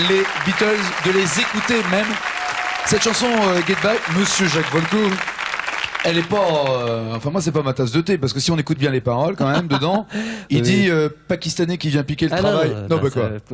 les Beatles, de les écouter même. Cette chanson Get Back, Monsieur Jacques Volco. Elle est pas, enfin moi c'est pas ma tasse de thé parce que si on écoute bien les paroles quand même dedans, il dit Pakistanais qui vient piquer le travail. Non,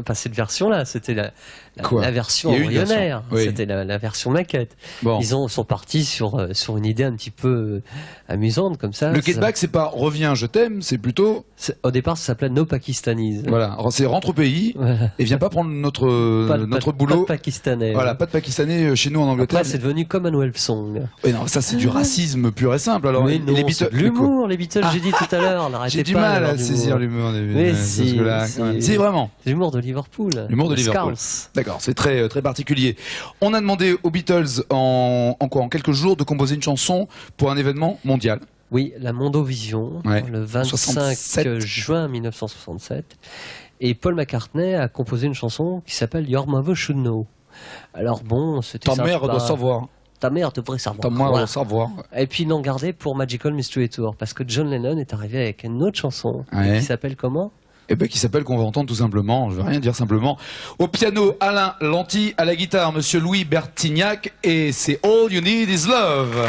pas cette version-là, c'était la version embryonnaire. Oui. C'était la version maquette. Bon. Ils sont partis sur une idée un petit peu amusante comme ça. Le Get Back, c'est pas reviens, je t'aime, c'est plutôt. Au départ, ça s'appelait No Pakistanis. Voilà, c'est rentre au pays et viens pas prendre notre boulot. Pas de Pakistanais. Voilà, pas de Pakistanais chez nous en Angleterre. Après, c'est devenu Commonwealth Song. Oui, non, ça c'est du racisme pur et simple. Alors, mais non, les Beatles, l'humour, les Beatles, j'ai dit tout à l'heure, j'ai du mal à saisir l'humour des Beatles. Si, vraiment. L'humour de Liverpool. L'humour de Liverpool. D'accord, c'est très très particulier. On a demandé aux Beatles en quelques jours de composer une chanson pour un événement mondial. Oui, la Mondovision, le 25 juin 1967. Et Paul McCartney a composé une chanson qui s'appelle Your Mother Should Know. Alors bon, c'était Ta mère doit savoir. Ta mère devrait savoir. Ta mère doit savoir. Et puis ils l'ont gardé pour Magical Mystery Tour parce que John Lennon est arrivé avec une autre chanson qui s'appelle comment ? Eh ben, qui s'appelle qu'on va entendre tout simplement, je veux rien dire simplement. Au piano, Alain Lanty, à la guitare, Monsieur Louis Bertignac, et c'est All You Need Is Love.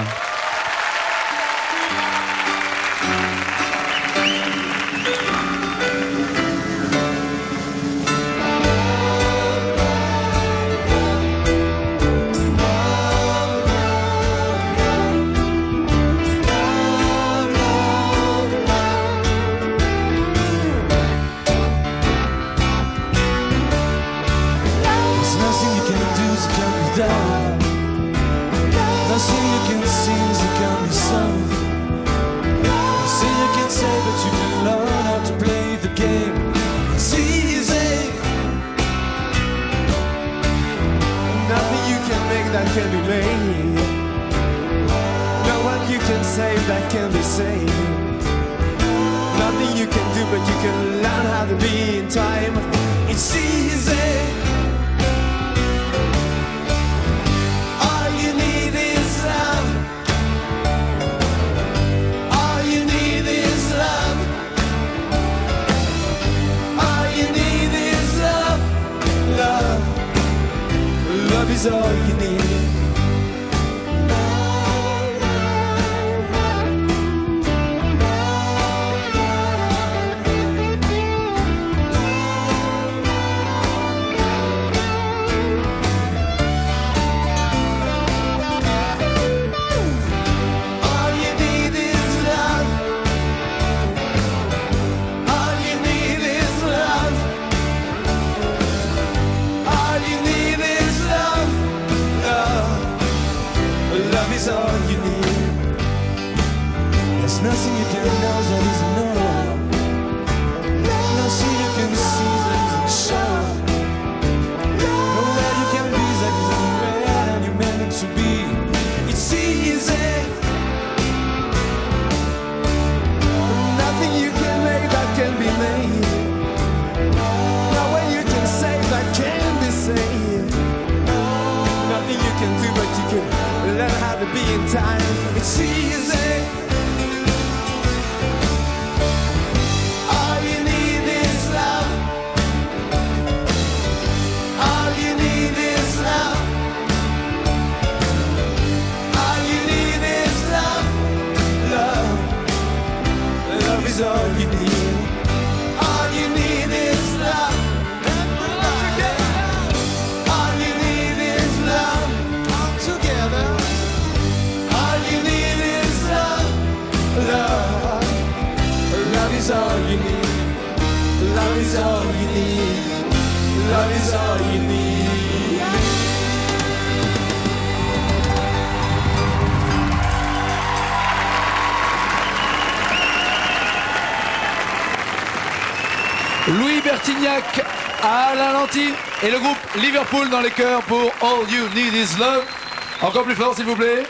is all you need. Love is all you need. Love is all you need. Louis Bertignac, Alain Lanty et le groupe Liverpool dans les chœurs pour All You Need Is Love. Encore plus fort s'il vous plaît.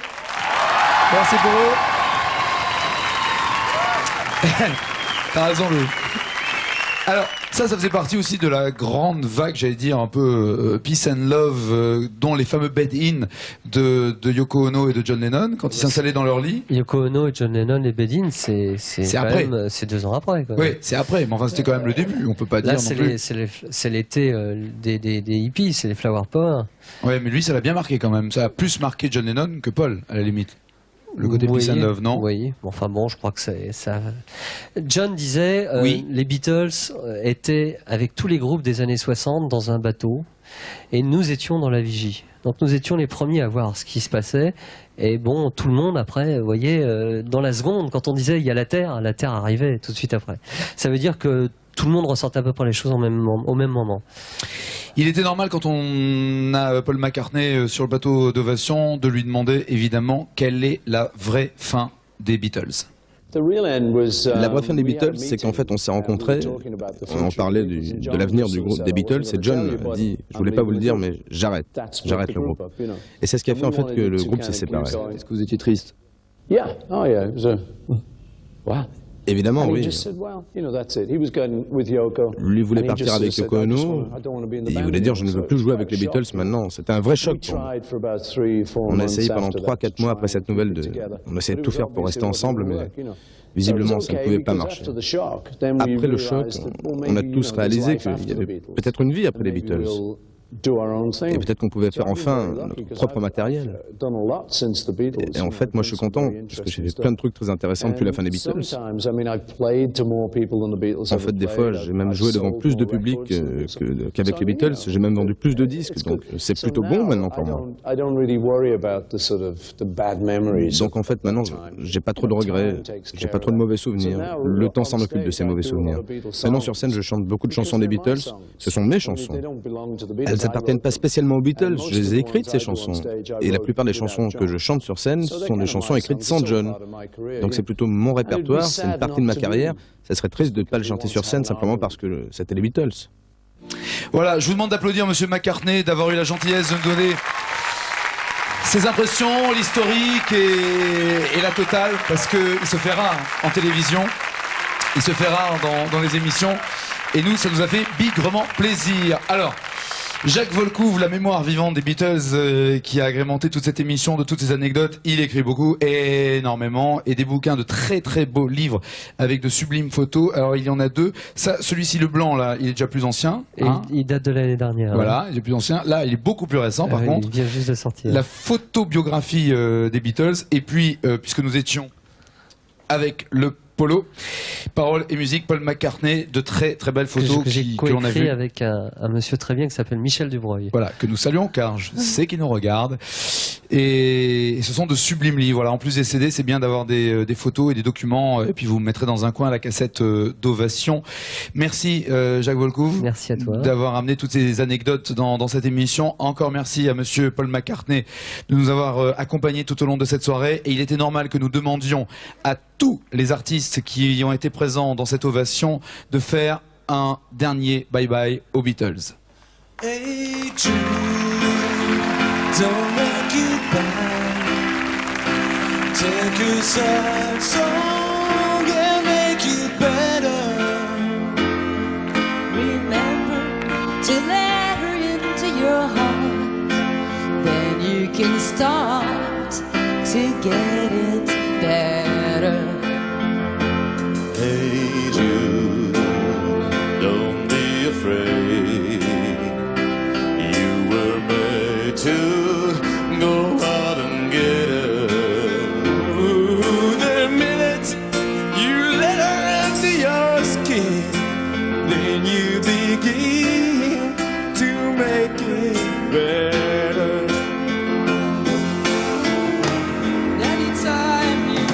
Merci pour eux. T'as raison Louis. Alors ça faisait partie aussi de la grande vague, j'allais dire un peu peace and love, dont les fameux bed-in de Yoko Ono et de John Lennon quand ils s'installaient dans leur lit. Yoko Ono et John Lennon, les bed-in, c'est après. C'est 2 ans après. Quoi. Oui, c'est après, mais enfin c'était quand même le début, on peut pas dire Là, non plus. c'est l'été des hippies, c'est les flower power. Ouais, mais lui ça l'a bien marqué quand même, ça a plus marqué John Lennon que Paul à la limite. Le côté peace and love, non? Oui, enfin bon, je crois que c'est ça. John disait, Oui. les Beatles étaient avec tous les groupes des années 60 dans un bateau, et nous étions dans la vigie. Donc nous étions les premiers à voir ce qui se passait, et bon, tout le monde après, vous voyez, dans la seconde, quand on disait il y a la Terre arrivait tout de suite après. Ça veut dire que tout le monde ressentait à peu près les choses au même moment. Il était normal quand on a Paul McCartney sur le bateau d'Ovation de lui demander évidemment quelle est la vraie fin des Beatles. La vraie fin des Beatles, c'est qu'en fait on s'est rencontrés, on parlait de l'avenir du groupe des Beatles et John a dit, je voulais pas vous le dire mais j'arrête le groupe. Et c'est ce qui a fait en fait que le groupe s'est séparé. Est-ce que vous étiez triste? Évidemment, oui. Lui voulait partir avec Yoko Ono, et il voulait dire je ne veux plus jouer avec les Beatles maintenant. C'était un vrai choc pour moi. On a essayé pendant 3-4 mois après cette nouvelle, on essayait de tout faire pour rester ensemble, mais visiblement ça ne pouvait pas marcher. Après le choc, on a tous réalisé qu'il y avait peut-être une vie après les Beatles. Et peut-être qu'on pouvait faire enfin notre propre matériel. Et en fait, moi je suis content, parce que j'ai fait plein de trucs très intéressants depuis la fin des Beatles. En fait, des fois, j'ai même joué devant plus de public qu'avec les Beatles. J'ai même vendu plus de disques, donc c'est plutôt bon maintenant pour moi. Donc en fait, maintenant, j'ai pas trop de regrets, j'ai pas trop de mauvais souvenirs. Le temps s'en occupe de ces mauvais souvenirs. Maintenant, sur scène, je chante beaucoup de chansons des Beatles. Ce sont mes chansons. Elles n'appartiennent pas spécialement aux Beatles, je les ai écrites ces chansons. Et la plupart des chansons que je chante sur scène sont des chansons écrites sans John. Donc c'est plutôt mon répertoire, c'est une partie de ma carrière. Ça serait triste de ne pas le chanter sur scène simplement parce que c'était les Beatles. Voilà, je vous demande d'applaudir Monsieur McCartney d'avoir eu la gentillesse de nous donner ses impressions, l'historique et la totale, parce qu'il se fait rare en télévision, il se fait rare dans les émissions, et nous, ça nous a fait bigrement plaisir. Alors, Jacques Volcouve, la mémoire vivante des Beatles, qui a agrémenté toute cette émission de toutes ces anecdotes, il écrit beaucoup, énormément, et des bouquins de très très beaux livres avec de sublimes photos. Alors il y en a 2. Ça, celui-ci, le blanc là, il est déjà plus ancien. Hein, il date de l'année dernière. Voilà, il est plus ancien. Là, il est beaucoup plus récent. Par contre, il vient juste de sortir. La photobiographie des Beatles. Et puis, puisque nous étions avec le Polo, paroles et musique, Paul McCartney, de très très belles photos que l'on a vues avec un monsieur très bien qui s'appelle Michel Dubreuil. Voilà, que nous saluons car je sais qu'il nous regarde. Et ce sont de sublimes livres. Voilà, en plus des CD, c'est bien d'avoir des photos et des documents. Et puis vous mettrez dans un coin la cassette d'Ovation. Merci Jacques Volcouve. Merci à toi. D'avoir amené toutes ces anecdotes dans cette émission. Encore merci à monsieur Paul McCartney de nous avoir accompagnés tout au long de cette soirée. Et il était normal que nous demandions à tous les artistes qui ont été présents dans cette ovation de faire un dernier bye-bye aux Beatles. Hey Jude, don't make you bad. Take a sad song and make it better. Remember to let her into your heart. Then you can start to get it better. Hey Jude, don't be afraid. You were made to go out and get it. Ooh, the minute you let her into your skin, then you begin to make it better. Anytime you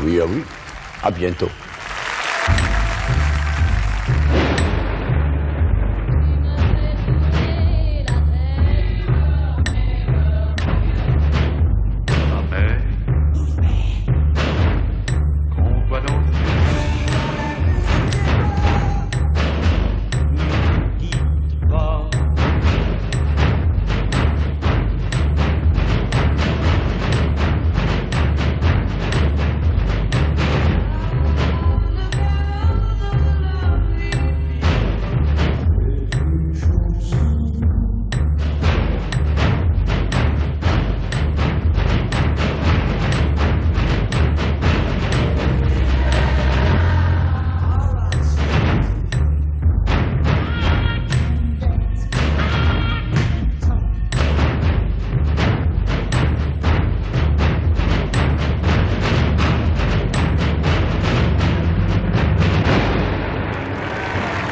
oui, ah oui. À bientôt.